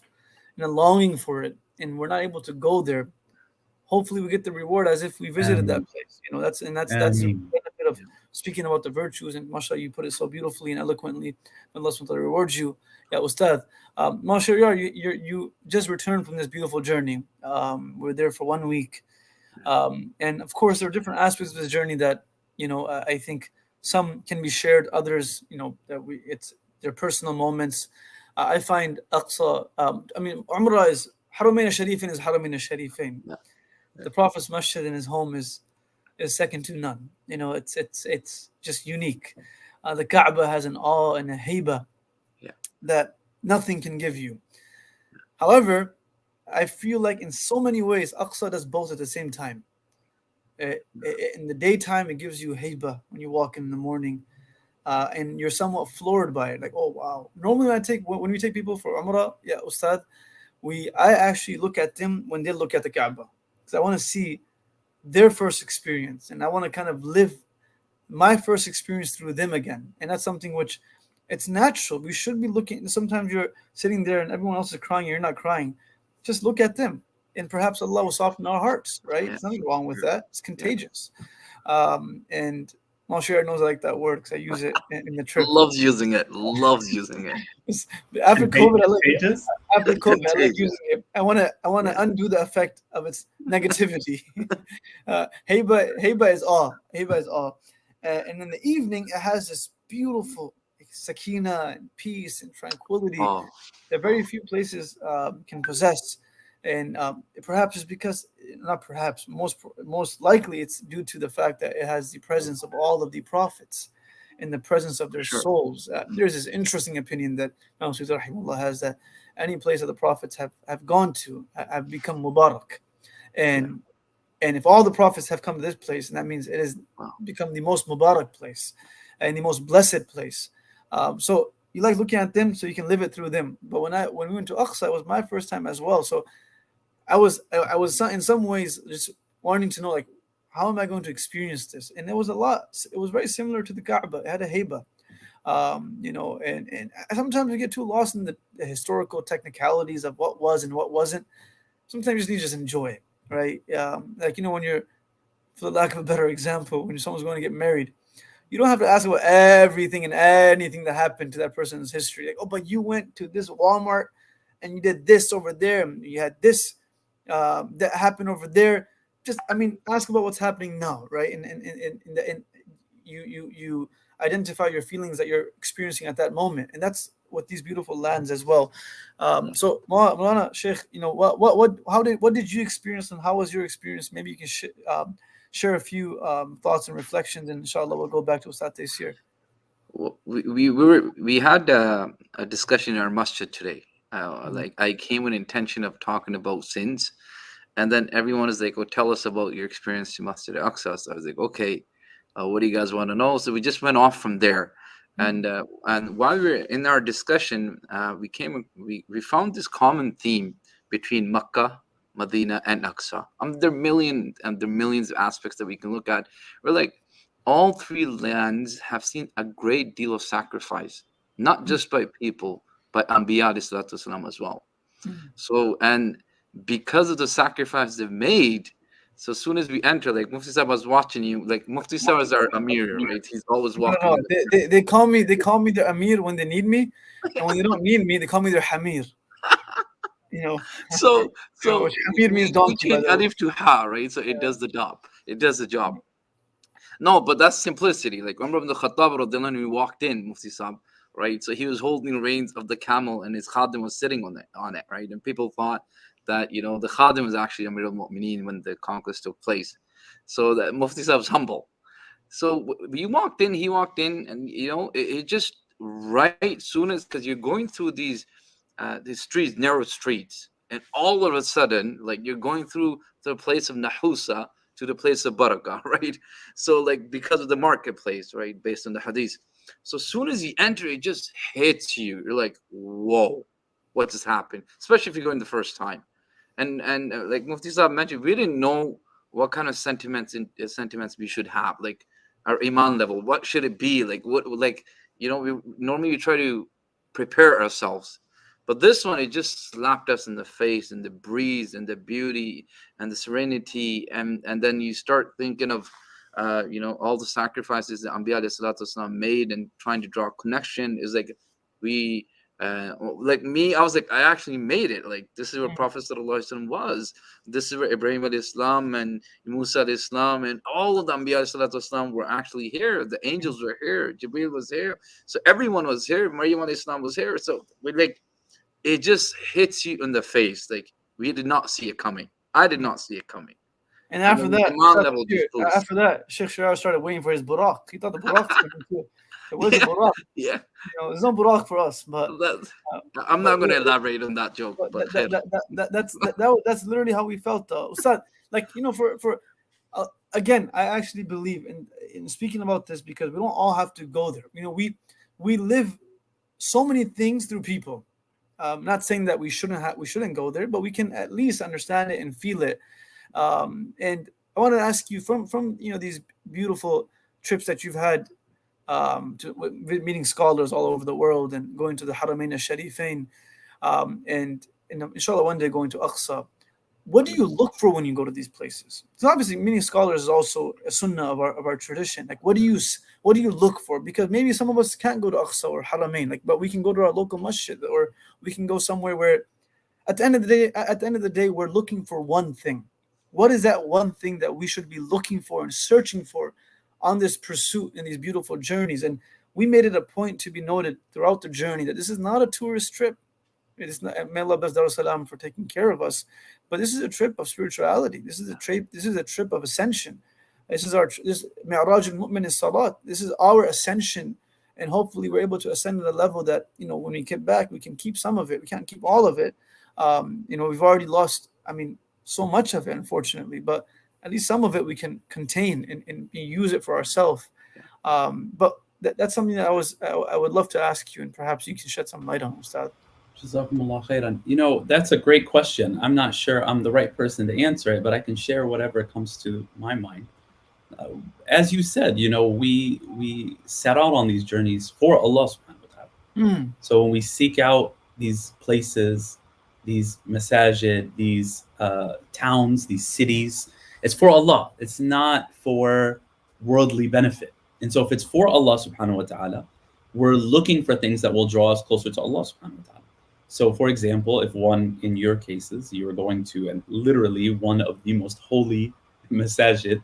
and a longing for it, and we're not able to go there, hopefully we get the reward as if we visited that place. That's the benefit of speaking about the virtues. And mashallah, you put it so beautifully and eloquently. Allah subhanahu wa ta'ala rewards you. Yeah, Ustadh. Mashallah, you just returned from this beautiful journey. We're there for 1 week. And of course, there are different aspects of this journey that, I think some can be shared, others, it's their personal moments. I find Aqsa, Umrah is Haramain al-Sharifin is Haramain al-Sharifin. Yeah. The Prophet's masjid in his home is second to none. It's just unique. The Kaaba has an awe and a haiba that nothing can give you. However, I feel like in so many ways, Aqsa does both at the same time. In the daytime, it gives you haiba when you walk in the morning, and you're somewhat floored by it. Like, oh wow! Normally, when we take people for Umrah, yeah, Ustadh, I actually look at them when they look at the Kaaba, because I want to see their first experience, and I want to kind of live my first experience through them again. And that's something which it's natural. We should be looking. Sometimes you're sitting there and everyone else is crying, and you're not crying. Just look at them, and perhaps Allah will soften our hearts, right? Yeah. There's nothing wrong with that. It's contagious. And Moshe knows I like that word because I use it in the trip. Loves using it. After COVID, I Contagious. like using it. I want to undo the effect of its negativity. Haiba is awe. Haiba is awe. And in the evening, it has this beautiful sakina and peace and tranquility that very few places can possess. And perhaps it's because, not perhaps, most likely it's due to the fact that it has the presence of all of the prophets and the presence of their souls. There's this interesting opinion that Imam Suyuti rahimahullah has, that any place that the prophets have gone to have become Mubarak. And if all the prophets have come to this place, and that means it has become the most Mubarak place and the most blessed place. So you like looking at them so you can live it through them. But when we went to Aqsa, it was my first time as well. So I was in some ways just wanting to know, like, how am I going to experience this? And there was a lot. It was very similar to the Kaaba. It had a haiba, and sometimes we get too lost in the historical technicalities of what was and what wasn't. Sometimes you just need to just enjoy it, right? When you're, for the lack of a better example, when someone's going to get married, you don't have to ask about everything and anything that happened to that person's history. Like, oh, but you went to this Walmart and you did this over there, and you had this that happened over there. Just, ask about what's happening now, right? And you identify your feelings that you're experiencing at that moment, and that's what these beautiful lands as well. So, Maulana Sheikh, what did you experience, and how was your experience? Maybe you can share a few thoughts and reflections, and inshallah we'll go back to Ustadh Tayssir. We had a discussion in our masjid today. Like, I came with intention of talking about sins, and then everyone is like, "Oh, tell us about your experience to Masjid Al-Aqsa." So I was like, "Okay, what do you guys want to know?" So we just went off from there, and while we were in our discussion, we found this common theme between Makkah, Medina, and Aqsa. There are millions of aspects that we can look at. We're like, all three lands have seen a great deal of sacrifice, not just by people, but Anbiya alayhi salam as well. So, and because of the sacrifice they've made, so as soon as we enter, like Mufti Sahib was watching you, like Mufti Sahib is our Amir, right? He's always walking. No, they call me the Amir when they need me, and when they don't need me, they call me their Hamir. So Hamir means donkey. We change alif to ha, right? So it does the job. It does the job. No, but that's simplicity. Like Umar ibn Khattab radhiyallahu anhu, we walked in, Mufti Sahib, right? So he was holding the reins of the camel, and his khadim was sitting on it, right? And people thought that the khadim was actually Amir al-Mu'mineen when the conquest took place. So that Mufti Sahib was humble. So he walked in, and it just right soon as, because you're going through these streets, narrow streets, and all of a sudden, like, you're going through the place of Nahusa to the place of Barakah, right? So, like, because of the marketplace, right, based on the hadith. So as soon as you enter, it just hits you. You're like, whoa, what just happened, especially if you're going the first time. And like Mufti Saab mentioned, we didn't know what kind of sentiments we should have, like our iman level. What should it be? Like what, like, you know, we normally try to prepare ourselves, but this one, it just slapped us in the face, and the breeze and the beauty and the serenity, and then you start thinking of you know, all the sacrifices that Anbiya alayhi salatu wasalam made, and trying to draw a connection. Is like we like me, I was like, I actually made it. Like, this is where Prophet sallallahu alaihi wasallam was. This is where Ibrahim alayhi salam and Musa alayhi salam and all of the Anbiya alayhi salatu wasalam were actually here. The angels were here. Jibreel was here. So everyone was here. Maryam alayhi salam was here. So we, like, it just hits you in the face. Like, we did not see it coming. I did not see it coming. And after that, after that, Shaykh Sheryar started waiting for his Buraq. He thought the Buraq was coming too. So where's the Buraq? Yeah. You know, there's no Buraq for us. But I'm not going to elaborate on that joke. But that's literally how we felt, Ustadh. Like, you know, for again, I actually believe in speaking about this, because we don't all have to go there. You know, we live so many things through people. Not saying that we shouldn't go there, but we can at least understand it and feel it. And I want to ask you, from you know, these beautiful trips that you've had, to meeting scholars all over the world and going to the Haramain al-Sharifain, and inshallah one day going to Aqsa. What do you look for when you go to these places? So obviously meeting scholars is also a sunnah of our tradition. Like, what do you look for? Because maybe some of us can't go to Aqsa or Haramain, like, but we can go to our local masjid, or we can go somewhere where at the end of the day we're looking for one thing. What is that one thing that we should be looking for and searching for on this pursuit in these beautiful journeys? And we made it a point to be noted throughout the journey that this is not a tourist trip. It is not, may Allah bless Darussalam for taking care of us, but this is a trip of spirituality. This is a trip of ascension. This Mi'raj al-Mu'min is Salat. This is our ascension, and hopefully we're able to ascend to the level that, you know, when we get back, we can keep some of it. We can't keep all of it. You know, we've already lost, I mean, so much of it, unfortunately, but at least some of it we can contain and use it for ourselves. But that's something that I would love to ask you, and perhaps you can shed some light on, Ustadh. Jazakumullah khairan. You know, that's a great question. I'm not sure I'm the right person to answer it, but I can share whatever comes to my mind. As you said, you know, we set out on these journeys for Allah subhanahu wa ta'ala. So when we seek out these places, these masajid, these towns, these cities, it's for Allah. It's not for worldly benefit. And so if it's for Allah subhanahu wa ta'ala, we're looking for things that will draw us closer to Allah subhanahu wa ta'ala. So for example, if one, in your cases, you are going to, and literally one of the most holy masajid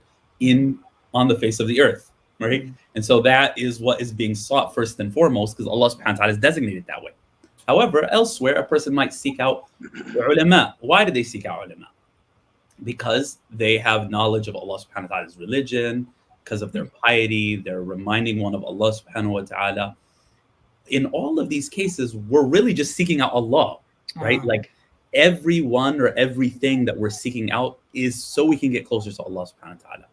on the face of the earth, right? And so that is what is being sought first and foremost, because Allah subhanahu wa ta'ala is designated that way. However, elsewhere, a person might seek out the ulama. Why do they seek out ulama? Because they have knowledge of Allah subhanahu wa ta'ala's religion, because of their piety, they're reminding one of Allah subhanahu wa ta'ala. In all of these cases, we're really just seeking out Allah, right? Like, everyone or everything that we're seeking out is so we can get closer to Allah subhanahu wa ta'ala.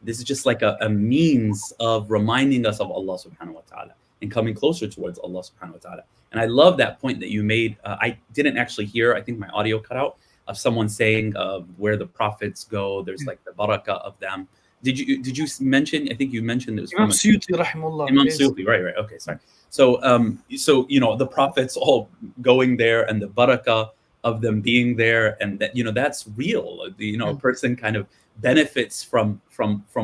This is just like a means of reminding us of Allah subhanahu wa ta'ala and coming closer towards Allah subhanahu wa ta'ala. And I love that point that you made. I didn't actually hear, I think my audio cut out, of someone saying where the prophets go, there's like the barakah of them. Did you mention, I think you mentioned it was Imam Suyuti, rahimahullah. Imam Suyuti, right, okay, sorry. So you know, the prophets all going there and the barakah of them being there, and that, you know, that's real. You know, a person kind of benefits from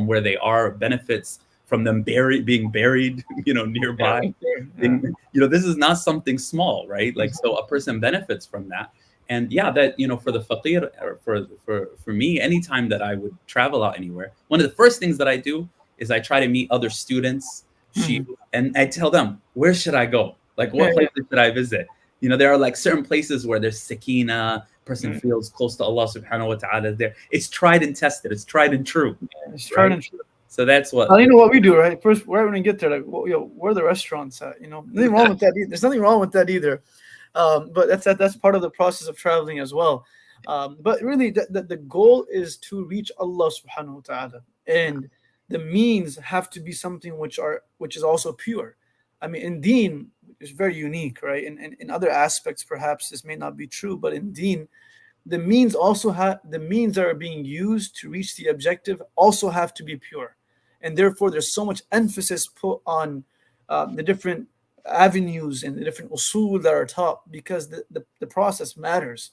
where they are, benefits from them being buried, you know, nearby. You know, this is not something small, right? Like, so a person benefits from that. And yeah, that, you know, for the faqir, or for me, anytime that I would travel out anywhere, one of the first things that I do is I try to meet other students, and I tell them, where should I go? Like, what places should I visit? You know, there are like certain places where there's sakina, person feels close to Allah subhanahu wa ta'ala there. It's tried and tested. It's tried and true. It's tried and true. So that's what. You know what we do, right? First, right when we get there, like, well, yo, where are the restaurants at? You know, nothing wrong with that. There's nothing wrong with that either. But that's part of the process of traveling as well. But really, the goal is to reach Allah subhanahu wa ta'ala, and the means have to be something which is also pure. I mean, in deen, is very unique, right? And in other aspects, perhaps this may not be true, but in Deen, the means the means that are being used to reach the objective also have to be pure, and therefore there's so much emphasis put on the different avenues and the different usul that are taught, because the process matters.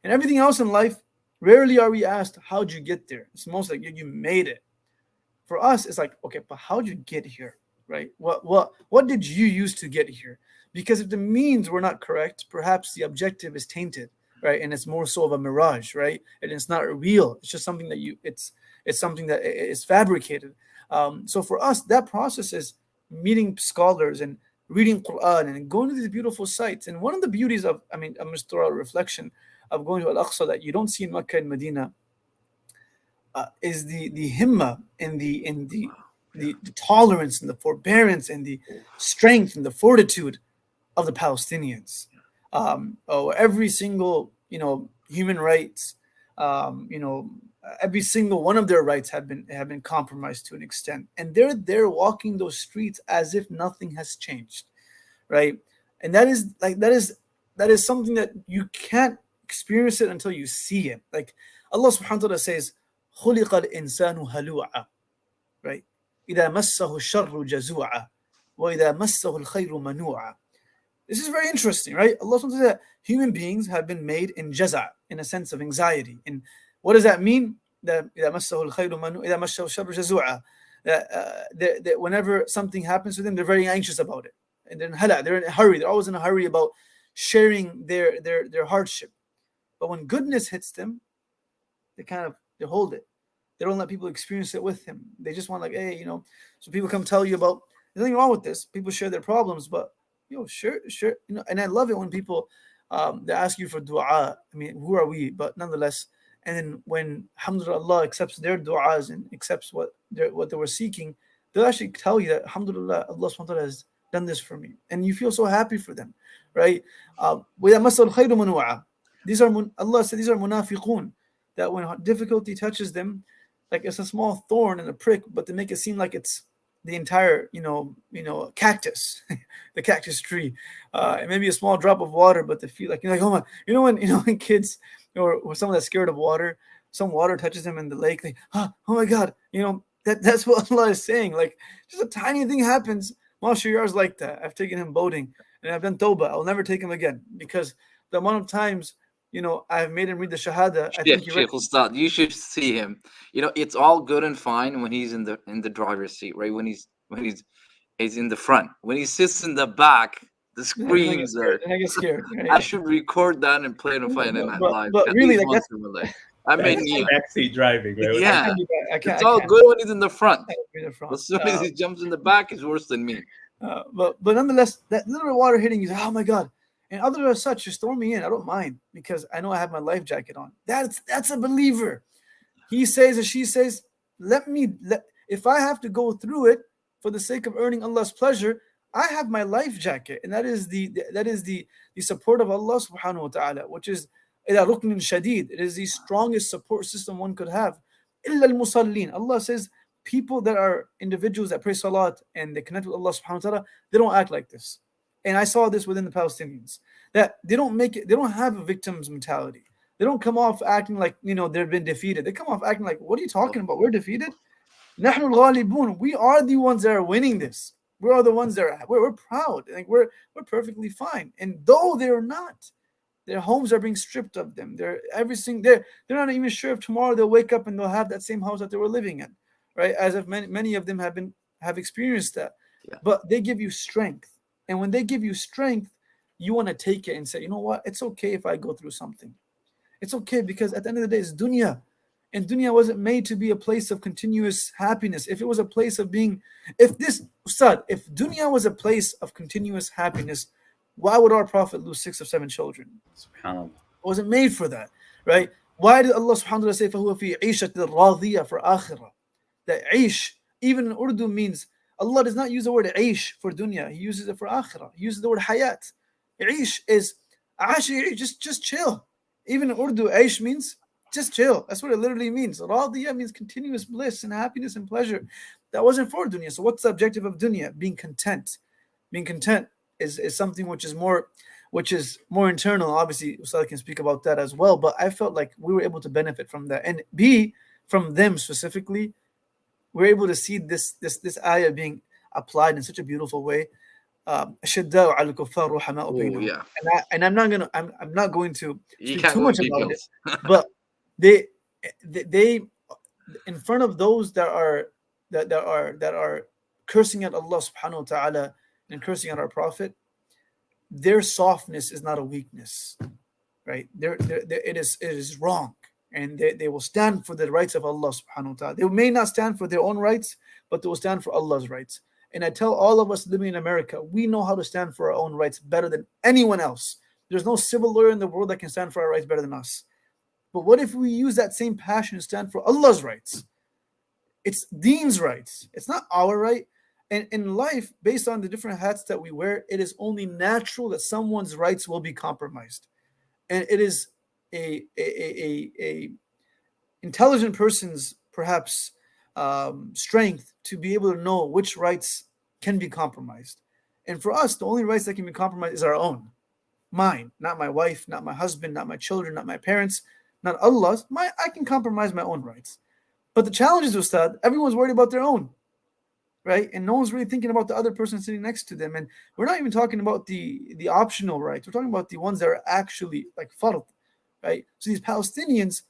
And everything else in life, rarely are we asked, how'd you get there? It's most like you made it. For us, it's like, okay, but how'd you get here, right? What did you use to get here? Because if the means were not correct, perhaps the objective is tainted, right? And it's more so of a mirage, right? And it's not real. It's just something that it's something that is fabricated. So for us, that process is meeting scholars and reading Quran and going to these beautiful sites. And one of the beauties of, a historical reflection of going to Al-Aqsa that you don't see in Mecca and Medina is the himma and the tolerance and the forbearance and the strength and the fortitude of the Palestinians. Every single human rights, every single one of their rights have been compromised to an extent, and they're there walking those streets as if nothing has changed, right? And that is something that you can't experience it until you see it. Like Allah subhanahu wa ta'ala says, خُلِقَ الْإِنسَانُ هَلُوعًا, right? إِذَا مَسَّهُ الشَّرُّ جَزُوعًا وَإِذَا مَسَّهُ الْخَيْرُ مَنُوعًا. This is very interesting, right? Allah subhanahu wa ta'ala says that human beings have been made in jaza', in a sense of anxiety. And what does that mean? That إِذَا مَسَّهُ الْخَيْرُ مَنُوعًا إِذَا مَسَّهُ الشَّرُّ جَزُوعًا. That whenever something happens to them, they're very anxious about it. And they're in a hurry. They're always in a hurry about sharing their hardship. But when goodness hits them, they hold it. They don't let people experience it with them. They just want, like, hey, so people come tell you about, there's nothing wrong with this. People share their problems, but sure. And I love it when people they ask you for dua. Who are we? But nonetheless, and then when alhamdulillah Allah accepts their du'as and accepts what they were seeking, they'll actually tell you that alhamdulillah Allah subhanahu wa ta'ala has done this for me, and you feel so happy for them, right? These are, Allah said, these are munafiqun, that when difficulty touches them, like it's a small thorn and a prick, but they make it seem like it's the entire, cactus, the cactus tree. It may be a small drop of water, but they feel like, oh my, when kids or someone that's scared of water, some water touches them in the lake, they, oh my God, that's what Allah is saying. Like, just a tiny thing happens. Shaykh Sheryar's like that. I've taken him boating and I've done tawbah. I'll never take him again, because the amount of times I've made him read the Shahada. I think Sheikh Ustadh, you should see him. It's all good and fine when he's in the driver's seat, right? When he's in the front. When he sits in the back, the screams are. I get scared. Right? I should record that and play it on Friday Night Live. But really, like backseat driving, right? Yeah, it's all good when he's in the front. As soon as he jumps in the back, he's worse than me. But nonetheless, that little water hitting you, oh my God. And other as such, just throw me in. I don't mind, because I know I have my life jacket on. That's a believer. He says, or she says, if I have to go through it for the sake of earning Allah's pleasure, I have my life jacket, and that is the support of Allah subhanahu wa ta'ala, which is ila ruknin shadid. It is the strongest support system one could have. Illa al-musallin. Allah says people that are individuals that pray salat and they connect with Allah subhanahu wa ta'ala, they don't act like this. And I saw this within the Palestinians, that they don't have a victim's mentality. They don't come off acting like, they've been defeated. They come off acting like, what are you talking about? We're defeated. نحن الغالبون. We are the ones that are winning this. We are the ones that we're proud. Like we're perfectly fine. And though they're not, their homes are being stripped of them. They're not even sure if tomorrow they'll wake up and they'll have that same house that they were living in, right? As if many of them have experienced that. Yeah. But they give you strength. And when they give you strength, you want to take it and say, you know what? It's okay if I go through something. It's okay, because at the end of the day, it's dunya. And dunya wasn't made to be a place of continuous happiness. If it was a place of being, if dunya was a place of continuous happiness, why would our Prophet lose 6 or 7 children? SubhanAllah. It wasn't made for that, right? Why did Allah subhanahu wa ta'ala say, فَهُوَ فِي عِيشَةٍ رَاضِيَةٍ for akhirah? That Aish, even in Urdu, means, Allah does not use the word Aish for dunya. He uses it for akhirah. He uses the word hayat. Aish is, just chill. Even in Urdu, Aish means just chill. That's what it literally means. Radiyah means continuous bliss and happiness and pleasure. That wasn't for dunya. So what's the objective of dunya? Being content. Being content is something which is more internal. Obviously, Ustadh can speak about that as well. But I felt like we were able to benefit from that, and B, from them specifically, we're able to see this ayah being applied in such a beautiful way. أشداء على الكفار رحماء بينهم. yeah. And I'm not going to You speak can't too go much into about it, details. but they in front of those that are cursing at Allah subhanahu wa ta'ala and cursing at our Prophet, their softness is not a weakness, right? It is wrong, and they will stand for the rights of Allah subhanahu wa ta'ala. They may not stand for their own rights, but they will stand for Allah's rights. And I tell all of us living in America, we know how to stand for our own rights better than anyone else. There's no civil lawyer in the world that can stand for our rights better than us. But what if we use that same passion to stand for Allah's rights? It's Deen's rights. It's not our right. And in life, based on the different hats that we wear, it is only natural that someone's rights will be compromised. And it is a intelligent person's perhaps strength to be able to know which rights can be compromised. And for us, the only rights that can be compromised is our own. Mine, not my wife, not my husband, not my children, not my parents, not Allah's. I can compromise my own rights. But the challenge is, Ustadh, everyone's worried about their own, right? And no one's really thinking about the other person sitting next to them. And we're not even talking about the optional rights. We're talking about the ones that are actually like fard, right? So these Palestinians,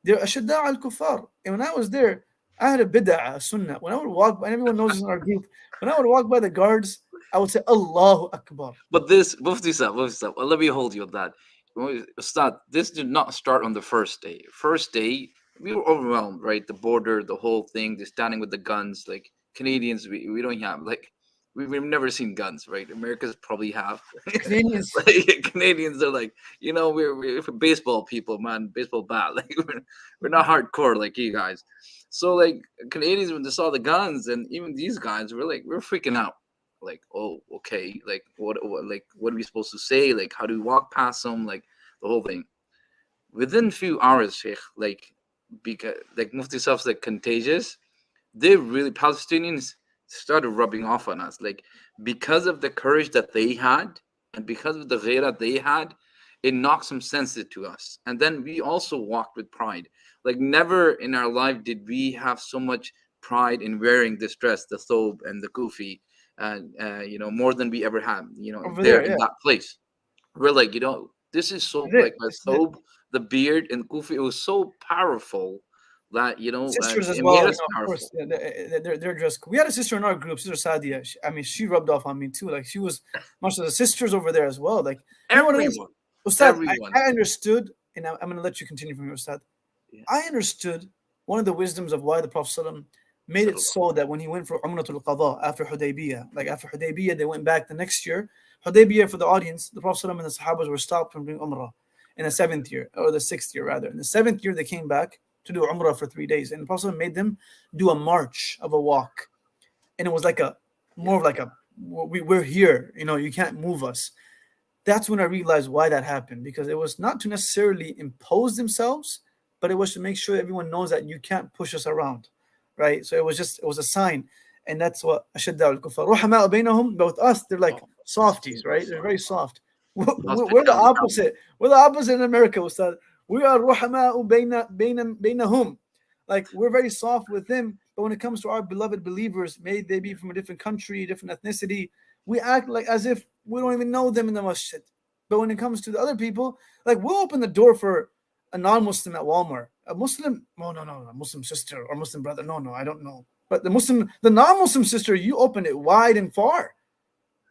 they're ashadda al-kuffar. And when I was there, I had a bid'ah, a sunnah. When I would walk by, and everyone knows this in our group, when I would walk by the guards, I would say, Allahu Akbar. But this, Mufti Sahib, let me hold you on that. Ustadh, this did not start on the first day. First day, we were overwhelmed, right? The border, the whole thing, they're standing with the guns. Like Canadians, we don't have, like, we've never seen guns, right? Americans probably have. Canadians, like, Canadians are like, you know, we're baseball people, man, baseball bat. Like we're not hardcore like you guys. So like Canadians, when they saw the guns, and even these guys, we're freaking out. Like, oh, okay, like what are we supposed to say? Like, how do we walk past them? Like the whole thing. Within a few hours, Sheikh, like, because like Mufti Saf's like contagious, they really, Palestinians started rubbing off on us, like, because of the courage that they had and because of the ghairah they had, it knocked some sense into us. And then we also walked with pride. Like never in our life did we have so much pride in wearing this dress, the thobe and the kufi, you know, more than we ever had, you know, over there there, in yeah. that place. We're like, you know, this is so, This like, the is it. thobe, the beard and kufi, it was so powerful that, you know, Sisters as it well, made you us know, of powerful. course, yeah, they're just. We had a sister in our group, Sister Sadia. She rubbed off on me too. Like she was much of the sisters over there as well. Like you know what it is, Everyone, Ustadh, everyone. I understood, and I'm going to let you continue from here, Ustadh. Yeah. I understood one of the wisdoms of why the Prophet ﷺ made it so that when he went for Umratul Qadha after Hudaybiyah, like after Hudaybiyah, they went back the next year. Hudaybiyah, for the audience, the Prophet ﷺ and the Sahabas were stopped from doing Umrah in the 7th year, or the 6th year rather. In the 7th year, they came back to do Umrah for 3 days, and the Prophet ﷺ made them do a march of a walk, and it was like more of like we're here, you know, you can't move us. That's when I realized why that happened, because it was not to necessarily impose themselves, but it was to make sure everyone knows that you can't push us around, right? So it was a sign, and that's what ashadda al-kuffar ruhama bainahum. But with us, they're like softies, right? They're very soft. We're the opposite. We're the opposite in America, Ustadh. We are ruhama bainahum. Like we're very soft with them, but when it comes to our beloved believers, may they be from a different country, different ethnicity, we act like as if we don't even know them in the masjid. But when it comes to the other people, like we'll open the door for a non-Muslim at Walmart. A Muslim, no, a Muslim sister or Muslim brother, no, I don't know. But the non-Muslim sister, you open it wide and far.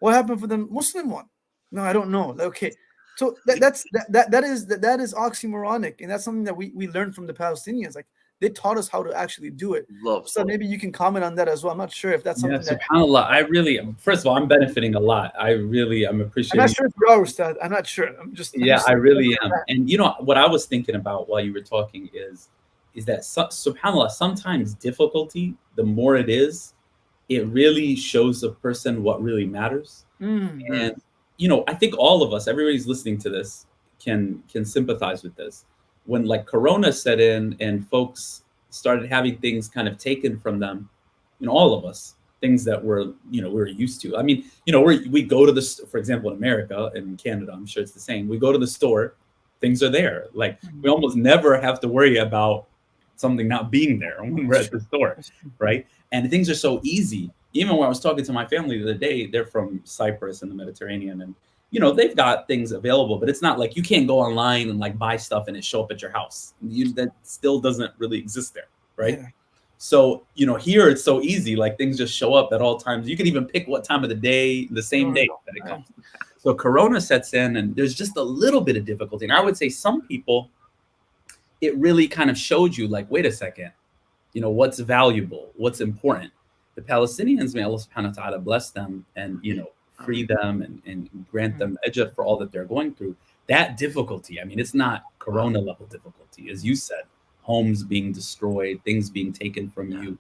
What happened for the Muslim one? No, I don't know. Okay, so that is oxymoronic, and that's something that we learned from the Palestinians. Like they taught us how to actually do it. So maybe you can comment on that as well. I'm not sure if that's something. Yeah, subhanAllah. I really, first of all, I'm benefiting a lot. I'm appreciating. I'm not sure if you are, Ustadh. I'm not sure. I really am. And you know what I was thinking about while you were talking is that subhanAllah, sometimes difficulty, the more it is, it really shows a person what really matters. Mm-hmm. And you know, I think all of us, everybody's listening to this, can sympathize with this. When like Corona set in and folks started having things kind of taken from them, you know, all of us, things that we're used to. I mean, we go to for example, in America and in Canada, I'm sure it's the same. We go to the store, things are there. Like we almost never have to worry about something not being there when we're at the store, right? And things are so easy. Even when I was talking to my family the other day, they're from Cyprus and the Mediterranean, and they've got things available, but it's not like you can't go online and like buy stuff and it show up at your house. That still doesn't really exist there, right? Yeah. So, here it's so easy, like things just show up at all times. You can even pick what time of the day, the same day that it comes. So Corona sets in and there's just a little bit of difficulty. And I would say some people, it really kind of showed you like, wait a second, what's valuable, what's important. The Palestinians, may Allah subhanahu wa ta'ala bless them and, free them and grant them ajr for all that they're going through. That difficulty, I mean, it's not Corona level difficulty, as you said, homes being destroyed, things being taken from you,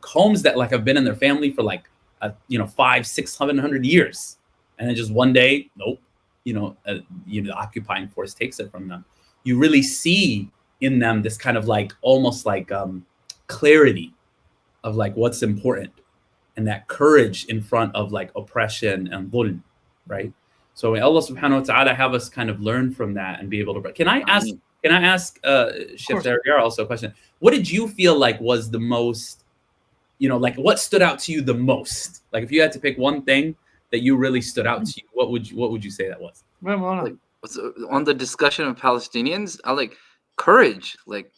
homes that like have been in their family for like, 500, 600, 700 years. And then just one day, nope, the occupying force takes it from them. You really see in them this kind of like, almost like clarity of like what's important and that courage in front of like oppression and dhulm, right? So may Allah subhanahu wa ta'ala have us kind of learn from that and be able to, can I ask Shaykh Sheryar also a question? What did you feel like was the most, like what stood out to you the most? Like if you had to pick one thing that you really stood out to you, what would you say that was? Like, on the discussion of Palestinians, I like courage. Like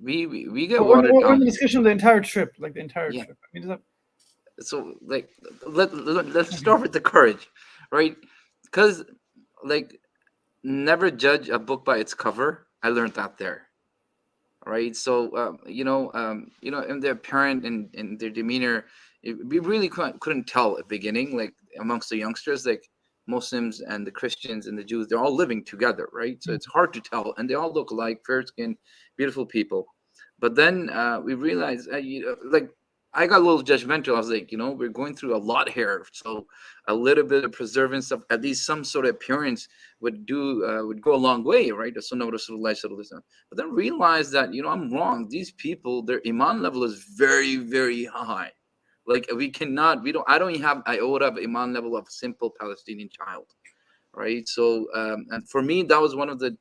we get watered down. On the discussion of the entire trip, like the entire trip. I mean, so like let's start with the courage, right? Because like never judge a book by its cover. I learned that there, right? So in their apparent and in their demeanor, we really couldn't tell at the beginning, like amongst the youngsters, like Muslims and the Christians and the Jews, they're all living together, right? So it's hard to tell, and they all look alike, fair skin, beautiful people. But then we realized, like I got a little judgmental. I was like, we're going through a lot here, so a little bit of preservance of at least some sort of appearance would go a long way, right? The Sunnah of Rasulullah sallallahu alaihi wasallam. But then realized that I'm wrong. These people, their iman level is very, very high. Like I don't even have iota of iman level of a simple Palestinian child, right? So and for me, that was one of the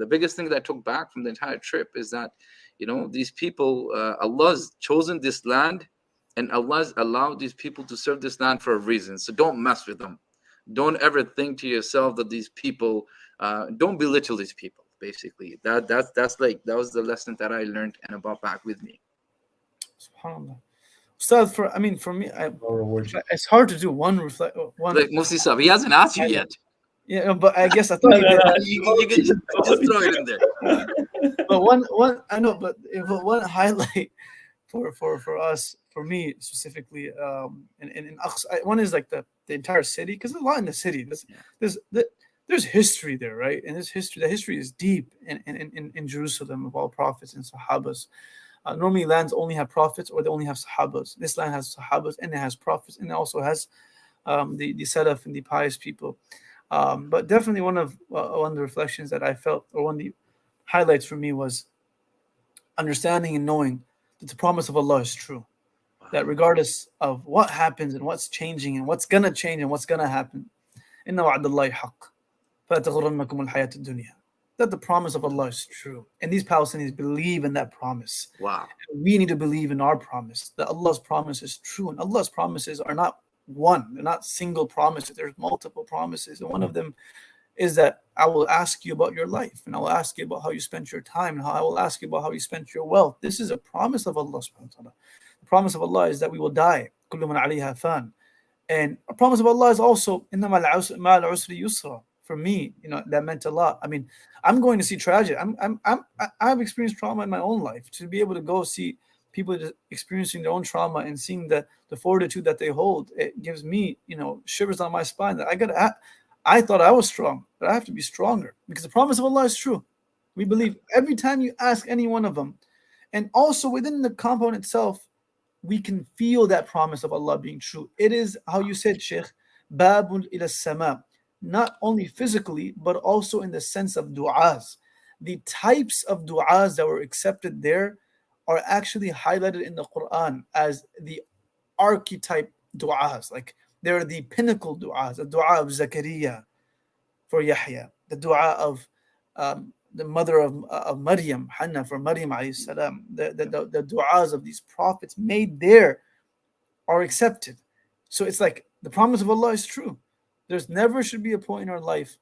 biggest thing that I took back from the entire trip is that these people, Allah's chosen this land, and Allah's allowed these people to serve this land for a reason. So don't mess with them. Don't ever think to yourself that these people, don't belittle these people. Basically, that was the lesson that I learned and brought back with me. SubhanAllah. Ustadh, for me, it's hard to do one reflect. Like Mufti Sahib, he hasn't asked you yet. Yeah, but I guess I thought you can just throw it in there. But one highlight for us, for me specifically, in Aqsa, one is like the entire city, because there's a lot in the city. There's history there, right? And the history is deep in Jerusalem of all prophets and Sahabas. Normally lands only have prophets or they only have Sahabas. This land has Sahabas and it has prophets, and it also has the Salaf and the pious people. But definitely one of the reflections that I felt, or one of the highlights for me, was understanding and knowing that the promise of Allah is true. That regardless of what happens and what's changing and what's gonna change and what's gonna happen, inna wa'dallahi haqq, fala taghurrannakum al-hayat ad-dunya. That the promise of Allah is true, and these Palestinians believe in that promise. Wow! And we need to believe in our promise, that Allah's promise is true, and Allah's promises are not one; they're not single promises. There's multiple promises, and one of them is that I will ask you about your life, and I will ask you about how you spent your time, and I will ask you about how you spent your wealth. This is a promise of Allah subhanahu wa ta'ala. The promise of Allah is that we will die. Kullu man 'alayha fan. And a promise of Allah is also inna ma'al usri yusra. For me, that meant a lot. I mean, I'm going to see tragedy. I've experienced trauma in my own life. To be able to go see people experiencing their own trauma and seeing the fortitude that they hold, it gives me, shivers on my spine. That I thought I was strong, but I have to be stronger, because the promise of Allah is true. We believe every time you ask any one of them, and also within the compound itself, we can feel that promise of Allah being true. It is, how you said, Sheikh, babun ila sama. Not only physically, but also in the sense of du'as. The types of du'as that were accepted there are actually highlighted in the Quran as the archetype du'as. Like they're the pinnacle du'as. The du'a of Zakaria for Yahya, the du'a of the mother of Maryam, Hannah for Maryam alayhi salam. The du'as of these prophets made there are accepted. So it's like the promise of Allah is true. There's never should be a point in our life.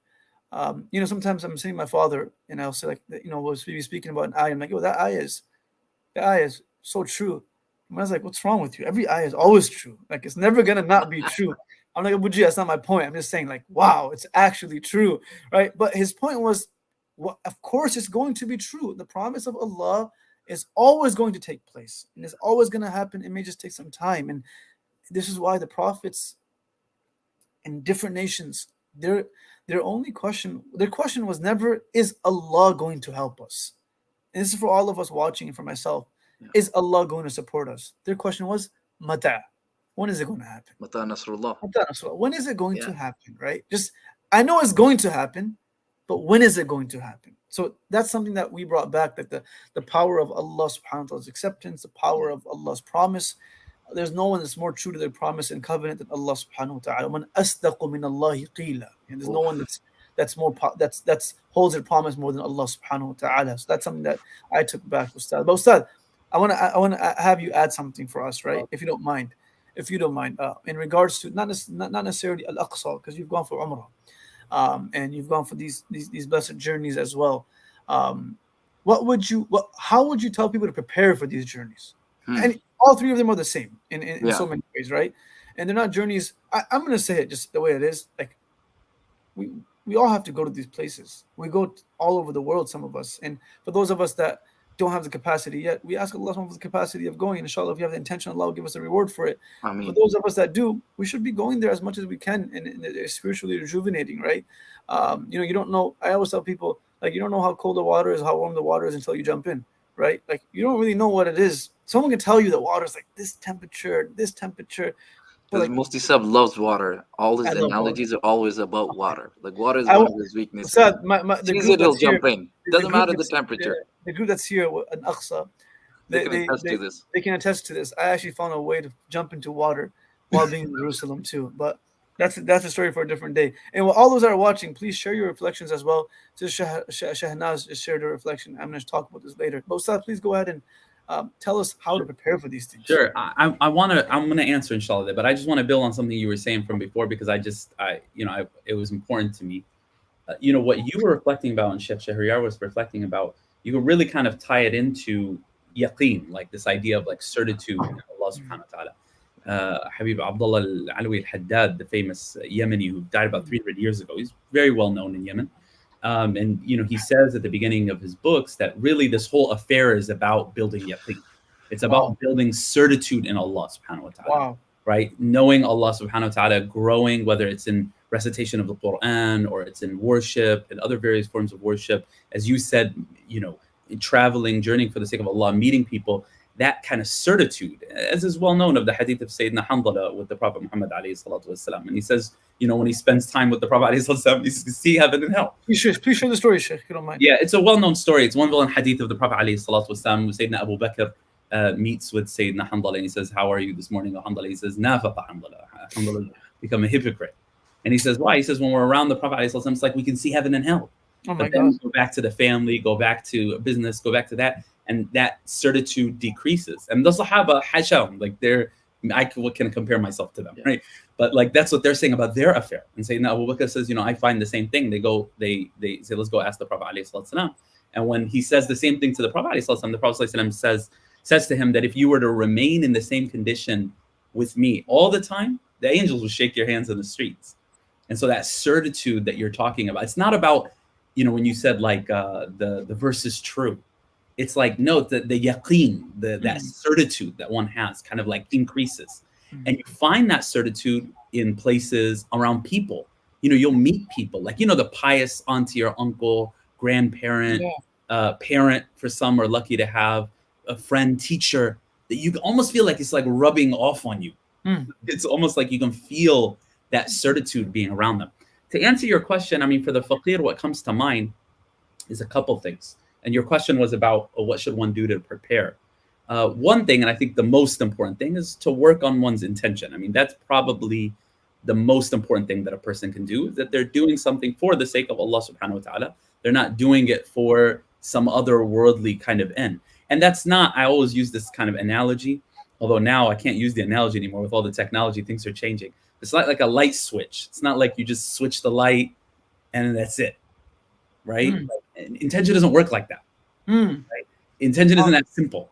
Sometimes I'm seeing my father and I'll say, like, we'll be speaking about an ayah. I'm like, yo, that ayah is so true. And I was like, what's wrong with you? Every ayah is always true. Like, it's never going to not be true. I'm like, Abuji, that's not my point. I'm just saying, like, wow, it's actually true, right? But his point was, well, of course it's going to be true. The promise of Allah is always going to take place. And it's always going to happen. It may just take some time. And this is why the prophets in different nations, their question was never, is Allah going to help us? And this is for all of us watching and for myself. Yeah. Is Allah going to support us? Their question was, mata. When is it going to happen? Mata Nasrullah. When is it going to happen, right? Just, I know it's going to happen, but when is it going to happen? So that's something that we brought back, that the power of Allah subhanahu wa ta'ala's acceptance, the power of Allah's promise. There's no one that's more true to their promise and covenant than Allah subhanahu wa ta'ala. Man asdaqu min Allahi qila. And there's no one that's holds their promise more than Allah subhanahu wa ta'ala. So that's something that I took back, Ustadh. But Ustadh, I want to have you add something for us, right? If you don't mind. In regards to not necessarily Al-Aqsa, because you've gone for Umrah, and you've gone for these blessed journeys as well. How would you tell people to prepare for these journeys? And all three of them are the same in so many ways, right? And they're not journeys. I'm going to say it just the way it is. Like, we all have to go to these places. We go all over the world, some of us. And for those of us that don't have the capacity yet, we ask Allah for the capacity of going. Inshallah, if you have the intention, Allah will give us a reward for it. For those of us that do, we should be going there as much as we can, and it's spiritually rejuvenating, right? You don't know. I always tell people, like, you don't know how cold the water is, how warm the water is until you jump in, right? Like, you don't really know what it is. Someone can tell you that water is like this temperature. Because Mufti Sab loves water. All his analogies are always about water. Like, water is one of his weaknesses. The group he'll jump in. Doesn't matter the temperature. The group that's here in Aqsa, they can attest to this. I actually found a way to jump into water while being in Jerusalem too. But that's a story for a different day. And all those that are watching, please share your reflections as well. Just Shahnaz just shared her reflection. I'm going to talk about this later. But Ustadh, please go ahead and tell us how to prepare for these things. Sure. I'm going to answer inshallah, but I just want to build on something you were saying from before, because it was important to me. What you were reflecting about and Shaykh Sheryar was reflecting about, you can really kind of tie it into yaqeen, like this idea of like certitude in Allah subhanahu wa ta'ala. Habib Abdullah al-Alawi al-Haddad, the famous Yemeni who died about 300 years ago, he's very well known in Yemen. And he says at the beginning of his books that really this whole affair is about building yaqeen. It's about building certitude in Allah subhanahu wa ta'ala. Right? Knowing Allah subhanahu wa ta'ala, growing, whether it's in recitation of the Quran or it's in worship and other various forms of worship. As you said, traveling, journeying for the sake of Allah, meeting people, that kind of certitude, as is well known of the hadith of Sayyidina Hanzala with the Prophet Mohammed alayhi salatu wasalam. And he says, when he spends time with the Prophet alayhi salatu wasalam, he can see heaven and hell. Please share the story, Shaykh, if you don't mind. Yeah, it's a well-known story. It's one well-known hadith of the Prophet alayhi salatu wasalam. Sayyidina Abu Bakr meets with Sayyidina Hanzala and he says, how are you this morning, Hanzala? He says, nafaqa Hanzala. Hanzala become a hypocrite. And he says, why? He says, when we're around the Prophet alayhi salatu wasalam, it's like we can see heaven and hell. Oh my but then God. go back to the family, go back to business, go back to that, and that certitude decreases. And the Sahaba, hasham, like I can compare myself to them, right? But like that's what they're saying about their affair. And Sayyidina Abu Bakr says, I find the same thing. They say, let's go ask the Prophet alayhi salatu wasalam. And when he says the same thing to the Prophet alayhi salatu wasalam, the Prophet alayhi salatu says to him that if you were to remain in the same condition with me all the time, the angels will shake your hands in the streets. And so that certitude that you're talking about, it's not about, when you said like the verse is true, it's like, no, the yaqeen, that certitude that one has kind of like increases. And you find that certitude in places around people. You'll meet people like, the pious auntie or uncle, grandparent, parent for some are lucky to have, a friend, teacher, that you almost feel like it's like rubbing off on you. It's almost like you can feel that certitude being around them. To answer your question, for the faqir, what comes to mind is a couple things. And your question was about what should one do to prepare. one thing, and I think the most important thing, is to work on one's intention. I mean, that's probably the most important thing that a person can do, is that they're doing something for the sake of Allah subhanahu wa ta'ala. They're not doing it for some other worldly kind of end. And that's not, I always use this kind of analogy, although now I can't use the analogy anymore with all the technology, things are changing. It's not like a light switch. It's not like you just switch the light and that's it, right? Intention doesn't work like that. Right? Intention isn't that simple,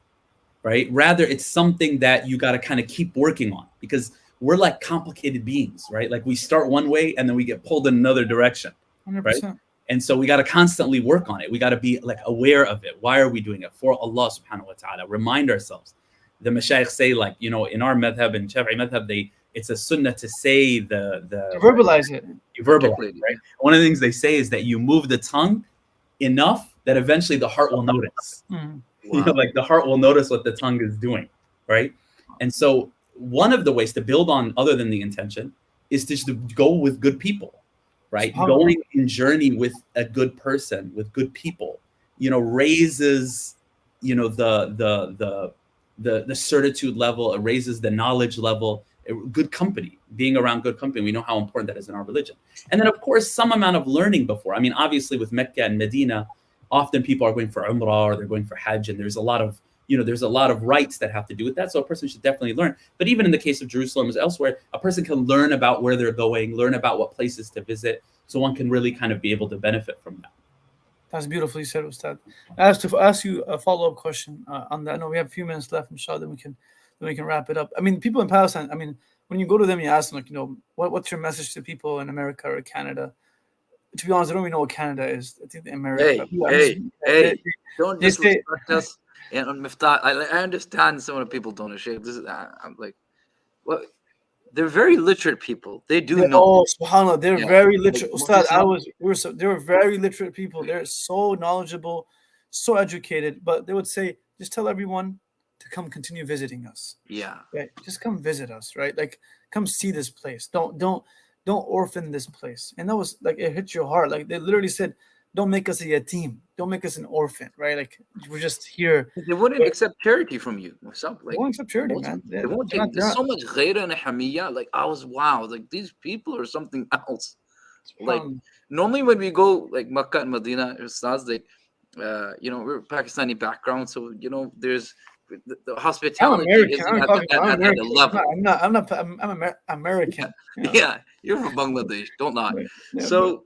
right? Rather, it's something that you got to kind of keep working on, because we're like complicated beings, right? Like we start one way and then we get pulled in another direction, 100%. right? And so we got to constantly work on it. We got to be like aware of it. Why are we doing it? For Allah subhanahu wa ta'ala. Remind ourselves. The mashayikh say, like, you know, in our madhab, in Shafi'i madhab, it's a sunnah to say the You verbalize it. You verbalize it, right? One of the things they say is that you move the tongue enough that eventually the heart will notice. Wow. You know, like the heart will notice what the tongue is doing, right? And so one of the ways to build on, other than the intention, is to just go with good people, right? Going in journey with a good person, with good people, you know, raises, you know, the certitude level, it raises the knowledge level. Good company, being around good company, we know how important that is in our religion. And then, of course, some amount of learning before. I mean, obviously with Mecca and Medina, often people are going for Umrah or they're going for Hajj, and there's a lot of, you know, there's a lot of rites that have to do with that. So a person should definitely learn. But even in the case of Jerusalem as elsewhere, a person can learn about where they're going, learn about what places to visit. So one can really kind of be able to benefit from that. That's beautifully said, Ustadh. I have to ask you a follow-up question on that. I know we have a few minutes left, inshallah, then we can wrap it up. I mean, people in Palestine, I mean, when you go to them, you ask them, like, you know, what's your message to people in America or Canada? To be honest, I don't even know what Canada is. I think America. Hey, don't disrespect us. And Miftah, I understand some of the people don't share. This is, I'm like, what? They're very literate people. They do know. Oh, subhanAllah, they're very literate. Ustadh, they were very literate people. They're so knowledgeable, so educated. But they would say, just tell everyone to come continue visiting us. Yeah. Right? Just come visit us, right? Like, come see this place. Don't orphan this place. And that was like, it hit your heart. Like, they literally said, don't make us a yatim. Don't make us an orphan, right? Like, we're just here. They wouldn't accept charity from you. Like, they won't accept charity, man. They won't take. There's so much ghayra and hamiyya. Like, I was, wow, like these people are something else. Like, normally when we go like Makkah and Medina, Ustadh, like, you know, we're Pakistani background, so you know, there's the hospitality isn't at the level. I'm American. Yeah, you're from Bangladesh. Don't lie. Right. Yeah,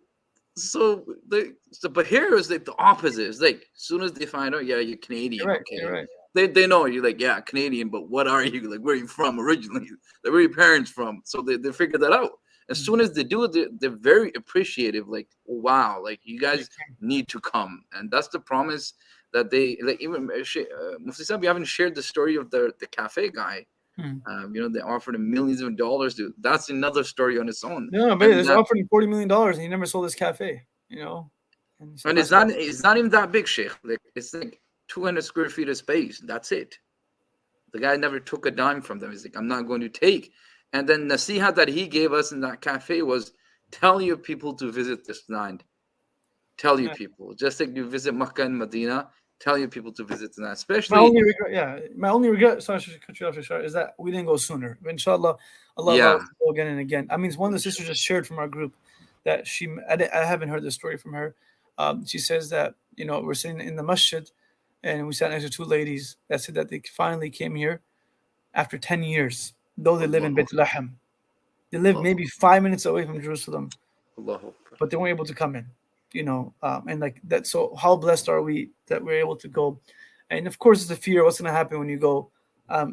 But here is like the opposite. It's like as soon as they find out, yeah, you're Canadian. You're right, okay, you're right. They know you're like, yeah, Canadian, but what are you? Like, where are you from originally? Like, where are your parents from? So they figure that out. As soon as they do it, they're very appreciative. Like, wow, like you guys need to come, and that's the promise that they like. Even Mufti Saab, we haven't shared the story of the cafe guy. You know, they offered him millions of dollars. Dude, that's another story on its own. No, but they offered him $40 million, and he never sold his cafe. You know, and it's not even that big, Sheikh. Like, it's like 200 square feet of space. That's it. The guy never took a dime from them. He's like, I'm not going to take. And then the nasiha that he gave us in that cafe was, tell your people to visit this land. Tell your people. Just like you visit Makkah and Medina, tell your people to visit the land. Especially my only regret, sorry to cut you off, is that we didn't go sooner. Inshallah, Allah will go again and again. I mean, one of the sisters just shared from our group that I haven't heard the story from her. She says that, you know, we're sitting in the masjid and we sat next to two ladies that said that they finally came here after 10 years, though they live in Beit Lahem. They live maybe 5 minutes away from Jerusalem, but they weren't able to come in, you know, and like that. So how blessed are we that we're able to go? And of course, it's the fear. What's going to happen when you go?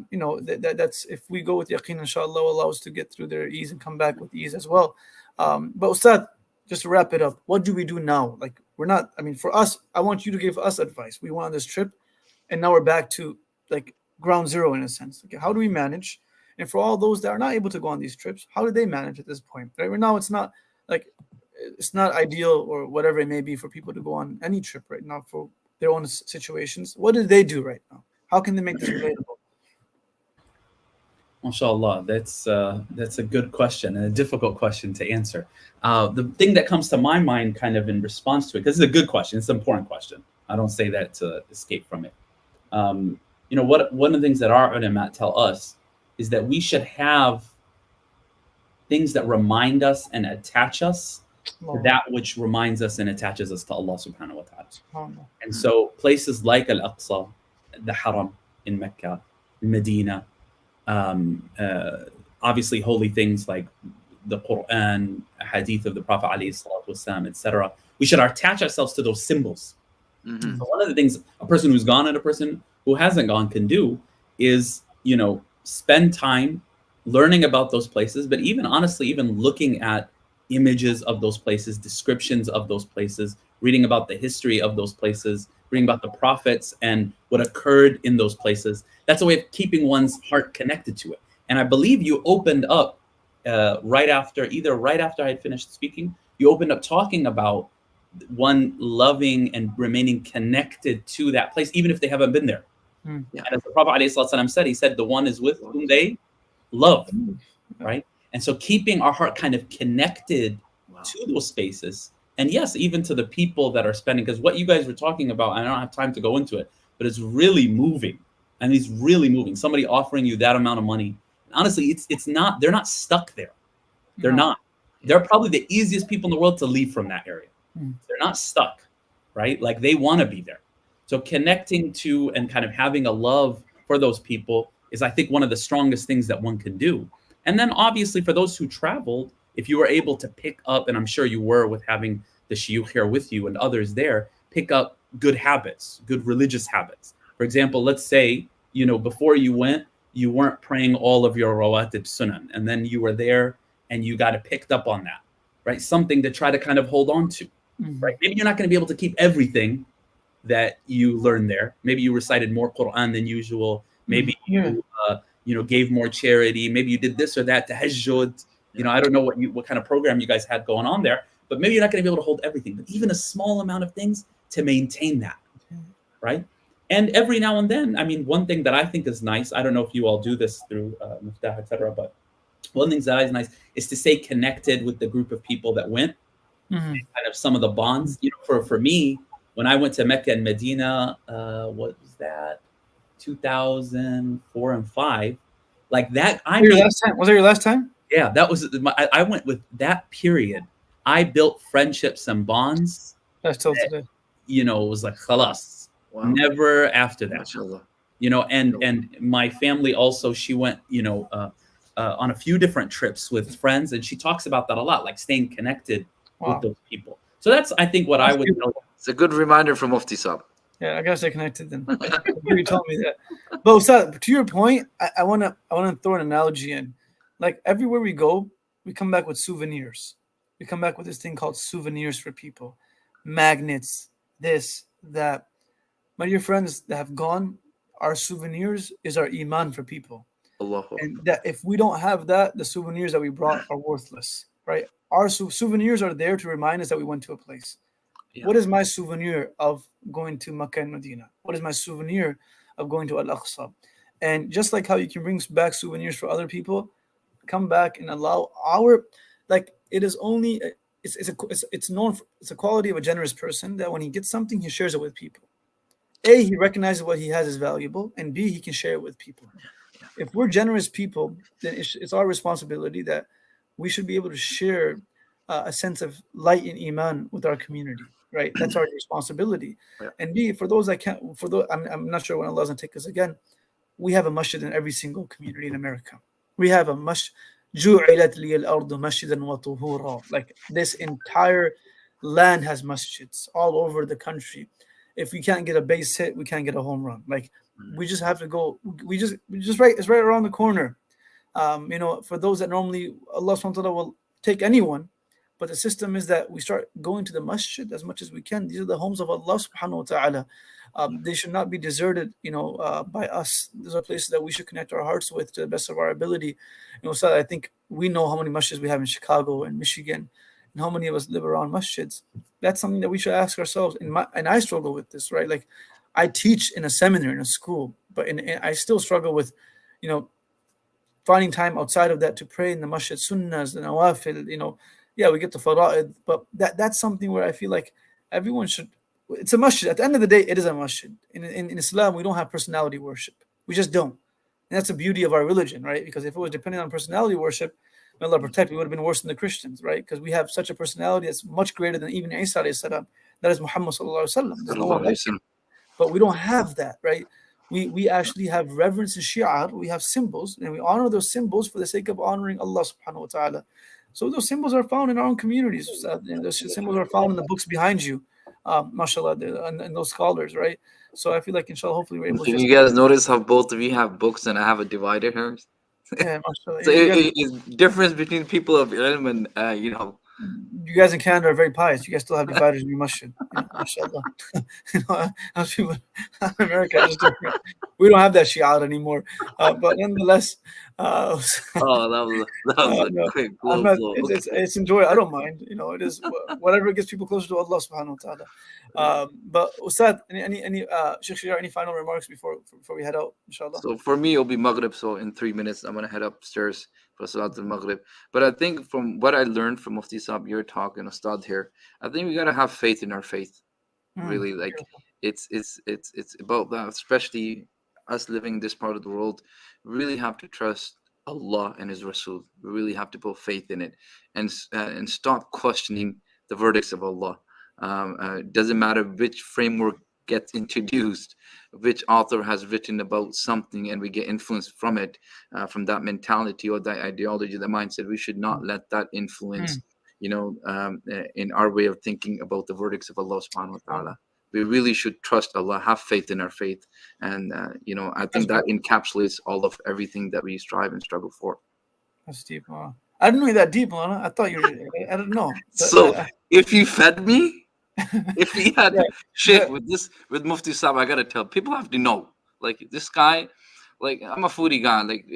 You know, that's if we go with yaqeen, inshallah, will allow us to get through their ease and come back with ease as well. But Ustadh, just to wrap it up, what do we do now? Like, we're not, I mean, for us, I want you to give us advice. We went on this trip and now we're back to like ground zero in a sense. Okay, how do we manage? And for all those that are not able to go on these trips, how do they manage at this point? Right now, it's not ideal or whatever it may be for people to go on any trip right now for their own situations. What do they do right now? How can they make this relatable? MashaAllah, that's a good question and a difficult question to answer. The thing that comes to my mind kind of in response to it, because it's a good question, it's an important question. I don't say that to escape from it. You you know, what one of the things that our ulama tell us is that we should have things that remind us and attach us to that which reminds us and attaches us to Allah subhanahu wa ta'ala. And so places like Al-Aqsa, the Haram in Mecca, Medina, obviously holy things like the Quran, hadith of the Prophet ﷺ, etc. We should attach ourselves to those symbols. Mm-hmm. So one of the things a person who's gone and a person who hasn't gone can do is, you know, spend time learning about those places, but even honestly, even looking at images of those places, descriptions of those places, reading about the history of those places, reading about the prophets and what occurred in those places. That's a way of keeping one's heart connected to it. And I believe you opened up right after I had finished speaking, you opened up talking about one loving and remaining connected to that place, even if they haven't been there. Yeah. And as the Prophet ﷺ said, he said, the one is with whom they love, right? And so keeping our heart kind of connected to those spaces, and yes, even to the people that are spending, because what you guys were talking about, I don't have time to go into it, but it's really moving. And it's really moving. Somebody offering you that amount of money. Honestly, it's not, they're not stuck there. They're not. They're probably the easiest people in the world to leave from that area. They're not stuck, right? Like they want to be there. So connecting to and kind of having a love for those people is, I think, one of the strongest things that one can do. And then obviously for those who traveled, if you were able to pick up, and I'm sure you were with having the shuyukh here with you and others there, pick up good habits, good religious habits. For example, let's say, you know, before you went, you weren't praying all of your rawatib sunan, and then you were there and you got it picked up on that, right? Something to try to kind of hold on to, right? Maybe you're not going to be able to keep everything that you learned there. Maybe you recited more Quran than usual. Maybe you, you know, gave more charity. Maybe you did this or that, tahajjud. You know, I don't know what kind of program you guys had going on there, but maybe you're not going to be able to hold everything, but even a small amount of things to maintain that, right? And every now and then, I mean, one thing that I think is nice, I don't know if you all do this through Miftah, etc., but one thing that is nice is to stay connected with the group of people that went, and kind of some of the bonds. You know, for me, when I went to Mecca and Medina, what was that, 2004 and 5, like that. Was it your last time? Yeah, that was I went with that period. I built friendships and bonds. That's till today. You know, it was like khalas. Wow. Never after that. Mashallah. You know, and my family also, she went, you know, on a few different trips with friends, and she talks about that a lot, like staying connected with those people. So that's, I think, what I would tell. It's a good reminder from Mufti Saab. Yeah, I gotta stay connected then. You told me that. But Ustadh, to your point, I wanna throw an analogy in. Like everywhere we go, we come back with souvenirs. We come back with this thing called souvenirs for people, magnets, this, that. My dear friends that have gone, our souvenirs is our iman for people. And that if we don't have that, the souvenirs that we brought are worthless, right? Our souvenirs are there to remind us that we went to a place. Yeah. What is my souvenir of going to Makkah and Medina? What is my souvenir of going to Al-Aqsa? And just like how you can bring back souvenirs for other people, come back and allow our, like, it is only, it's known for, it's a quality of a generous person that when he gets something, he shares it with people. A, he recognizes what he has is valuable, and B, he can share it with people. If we're generous people, then it's our responsibility that we should be able to share a sense of light and iman with our community, right? That's our responsibility. And B, for those that can't, I'm not sure when Allah doesn't take us again, we have a masjid in every single community in America. We have a masjid. Like this entire land has masjids all over the country. If we can't get a base hit, we can't get a home run. Like we just have to go. We just right. It's right around the corner. You know, for those that normally Allah subhanahu wa ta'ala will take anyone, but the system is that we start going to the masjid as much as we can. These are the homes of Allah subhanahu wa ta'ala. They should not be deserted, you know, by us. These are places that we should connect our hearts with to the best of our ability. You know, so I think we know how many masjids we have in Chicago and Michigan, and how many of us live around masjids. That's something that we should ask ourselves. And I struggle with this, right? Like I teach in a seminary, in a school, but I still struggle with, you know, finding time outside of that to pray in the masjid, sunnahs, the nawafil, you know. Yeah, we get the fara'id, but that's something where I feel like everyone should, It's a masjid. At the end of the day, it is a masjid. In Islam, we don't have personality worship. We just don't. And that's the beauty of our religion, right? Because if it was dependent on personality worship, may Allah protect, we would have been worse than the Christians, right? Because we have such a personality that's much greater than even Isa alayhi salam. That is Muhammad sallallahu alaihi wasallam. There's no one like him. But we don't have that, right? We actually have reverence and shi'ar. We have symbols, and we honor those symbols for the sake of honoring Allah subhanahu wa ta'ala. So those symbols are found in our own communities. And those symbols are found in the books behind you, mashallah, and those scholars, right? So I feel like, inshallah, hopefully we're able to. Can you guys notice how both of you have books and I have a divider here? Yeah, mashallah. So it's difference between people of ilm and you know. You guys in Canada are very pious. You guys still have dividers in your masjid. Mashallah. As people in America, just different. We don't have that shi'ar anymore. But nonetheless, that was a quick blow. It's enjoyable. I don't mind. It is whatever gets people closer to Allah subhanahu wa ta'ala. But Ustadh, any Shaykh Sheryar, any final remarks before we head out, inshallah? So for me, it'll be Maghrib. So in 3 minutes, I'm gonna head upstairs for Salat al-Maghrib. But I think from what I learned from Mufti Saab, your talk, and Ustadh here, I think we gotta have faith in our faith. Really, like it's about that, especially us living in this part of the world. We really have to trust Allah and His Rasul. We really have to put faith in it and stop questioning the verdicts of Allah. It doesn't matter which framework gets introduced, which author has written about something, and we get influenced from it, from that mentality or that ideology, the mindset. We should not let that influence, in our way of thinking about the verdicts of Allah subhanahu wa ta'ala. We really should trust Allah, have faith in our faith. And, I think that encapsulates all of everything that we strive and struggle for. That's deep, Mona. I didn't know you that deep, Mona. I thought you were, I don't know. So if you fed me, if he had shit with with Mufti Saab, I gotta tell people have to know. Like this guy, like I'm a foodie guy. Like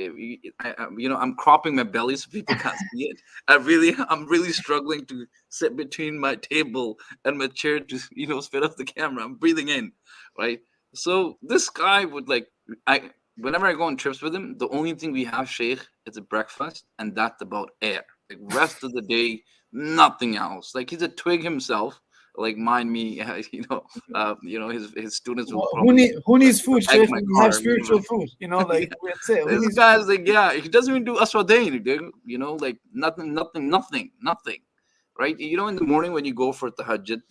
I'm cropping my belly so people can't see it. I'm really struggling to sit between my table and my chair to spit off the camera. I'm breathing in, right? So this guy would whenever I go on trips with him, the only thing we have, Sheikh, is a breakfast, and that's about air. Like rest of the day, nothing else. Like he's a twig himself. Like mind me, his students will who needs food, Sheikh? You have spiritual food, like that's it. This guy's like, he doesn't even do aswadain, like nothing, right? In the morning when you go for tahajjud,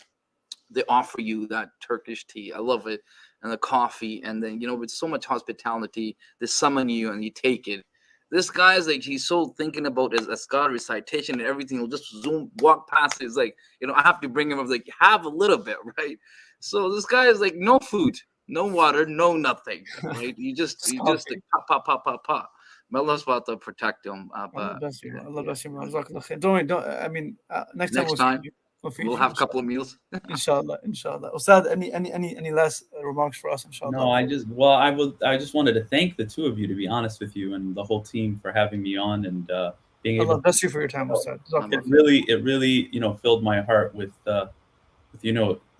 they offer you that Turkish tea. I love it, and the coffee, and then with so much hospitality, they summon you and you take it. This guy's like, he's so thinking about his Asghar recitation and everything. He'll just walk past it. It's like, I have to bring him up, like, have a little bit, right? So this guy is like, no food, no water, no nothing, right? You just like, pop. May Allah SWT protect him. Allah bless you. Don't, I mean, next time we'll have a couple of meals. Inshallah. Ustadh, any last remarks for us, inshallah? No, I just wanted to thank the two of you, to be honest with you, and the whole team for having me on and being able. Allah bless you for your time, Ustadh. It really, filled my heart with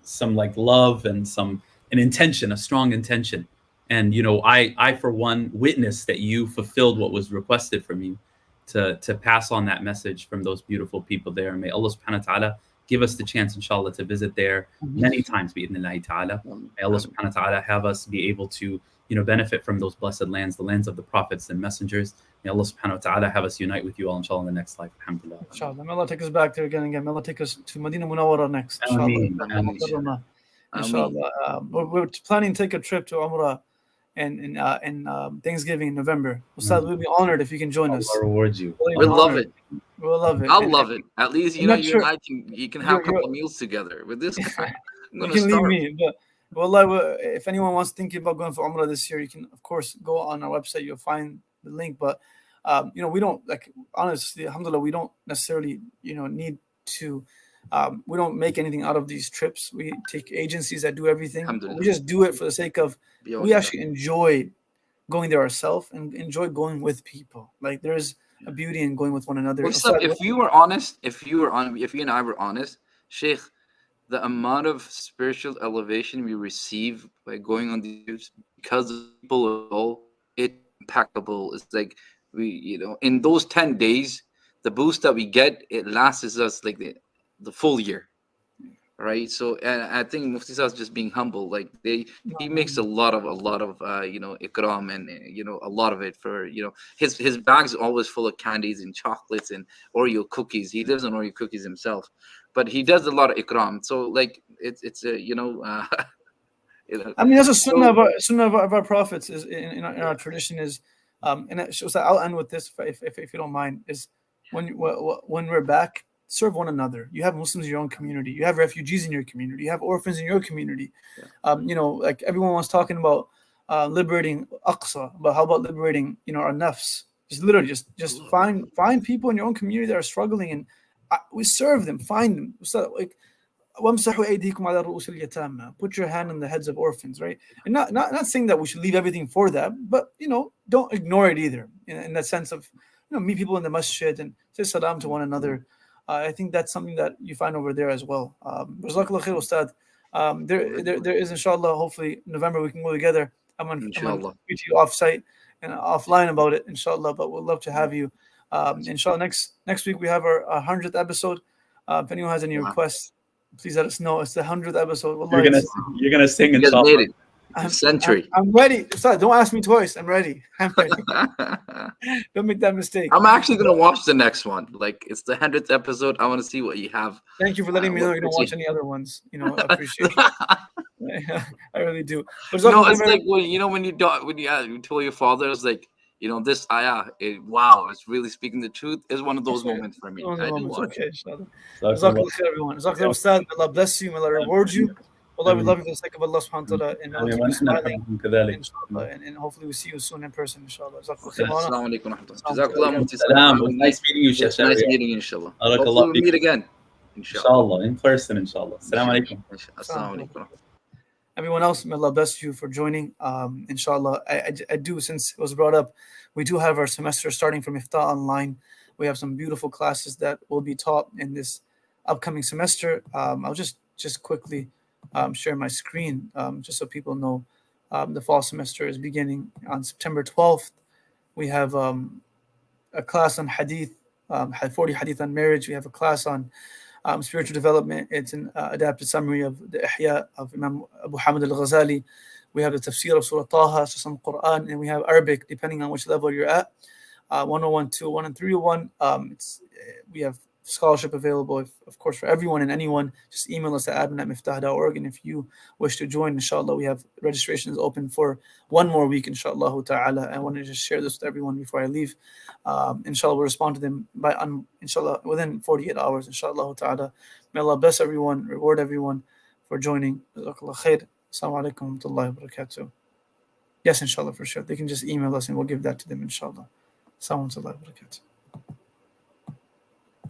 some like love and an intention, a strong intention. And I for one witnessed that you fulfilled what was requested from you to pass on that message from those beautiful people there. May Allah subhanahu wa ta'ala give us the chance, inshallah, to visit there many times, bi'idhnillahi ta'ala. May Allah subhanahu wa ta'ala have us be able to, benefit from those blessed lands, the lands of the prophets and messengers. May Allah subhanahu wa ta'ala have us unite with you all, inshallah, in the next life. Alhamdulillah. Inshallah. May Allah take us back there again. May Allah take us to Medina Munawwara next. Inshallah. Inshallah. We're planning to take a trip to Umrah and Thanksgiving in November. Ustadh, we'll be honored if you can join us. Allah reward you. We'll love it. We'll love it. I'll love it. At least you and I can have a couple of meals together with this guy. You can leave me. But wallah, if anyone wants thinking about going for Umrah this year, you can of course go on our website. You'll find the link. But we don't honestly, alhamdulillah, we don't necessarily need to. We don't make anything out of these trips. We take agencies that do everything. We just do it for the sake of. We actually enjoy going there ourselves and enjoy going with people. Like there's a beauty in going with one another. If you and I were honest, Sheikh, the amount of spiritual elevation we receive by going on these trips because of people, it's impeccable. It's like we, in those 10 days, the boost that we get, it lasts us like the full year. right? So, and I think Mufti Saab is just being humble. Like he makes a lot of ikram and a lot of it for his bag's always full of candies and chocolates and Oreo cookies. He lives on Oreo cookies himself, but he does a lot of ikram. So like it's a I mean, that's a sunnah of our prophets is in our tradition is, and it shows that I'll end with this if you don't mind, is when we're back, serve one another. You have Muslims in your own community. You have refugees in your community. You have orphans in your community. Like everyone was talking about liberating Aqsa, but how about liberating our nafs? Just literally just find people in your own community that are struggling, and we serve them. Find them. So, like, put your hand on the heads of orphans, right? And not saying that we should leave everything for them, but don't ignore it either. In that sense of meet people in the masjid and say salam to one another. I think that's something that you find over there as well. Jazakallah khair, Ustadh. There is, inshallah, hopefully November we can go together. I'm gonna speak to you off-site and offline about it, inshallah. But we'd love to have you. Inshallah, next week we have our 100th episode. If anyone has any requests, please let us know. It's the 100th episode. Wallahi, you're gonna sing, inshallah. Century. I'm ready. Ustadh, don't ask me twice. I'm ready. Don't make that mistake. I'm actually gonna watch the next one. Like it's the 100th episode. I want to see what you have. Thank you for letting me know you don't watch any other ones. I appreciate it. I really do. But it's like when you told your father, it's like this ayah. Wow, it's really speaking the truth. Is one of those moments for me. I do watch. Okay, Jazakallah khair, everyone. Jazakallah, Ustadh. May Allah bless you. May Allah reward you. Allah, we love you for the sake of Allah subhanahu wa ta'ala, and and hopefully we see you soon in person, inshallah. Assalamu alaikum. Nice meeting you, Shaykh Sheryar. Nice meeting you, inshallah. Hopefully we'll meet again. Inshallah, in person, inshallah. Assalamu alaikum. Assalamu alaikum. Everyone else, may Allah bless you for joining. Inshallah, I do, since it was brought up, we do have our semester starting from Iftah online. We have some beautiful classes that will be taught in this upcoming semester. I'll just quickly share my screen just so people know. The fall semester is beginning on September 12th. We have a class on hadith, 40 hadith on marriage. We have a class on spiritual development. It's an adapted summary of the Ihya of Imam Abu Hamid al-Ghazali. We have the tafsir of Surah Taha, so some Quran, and we have Arabic, depending on which level you're at. 101, 201, and 301. We have scholarship available, of course, for everyone and anyone. Just email us at admin@miftah.org, and if you wish to join, inshallah, we have registrations open for one more week, inshallah ta'ala. I want to just share this with everyone before I leave. Inshallah, we'll respond to them inshallah, within 48 hours, inshallah ta'ala. May Allah bless everyone, reward everyone for joining. Jazakallah khair. Assalamu alaikum wa rahmatullahi wa barakatuh. Yes, inshallah, for sure. They can just email us and we'll give that to them, inshallah. Assalamu alaikum wa rahmatullahi wa barakatuh.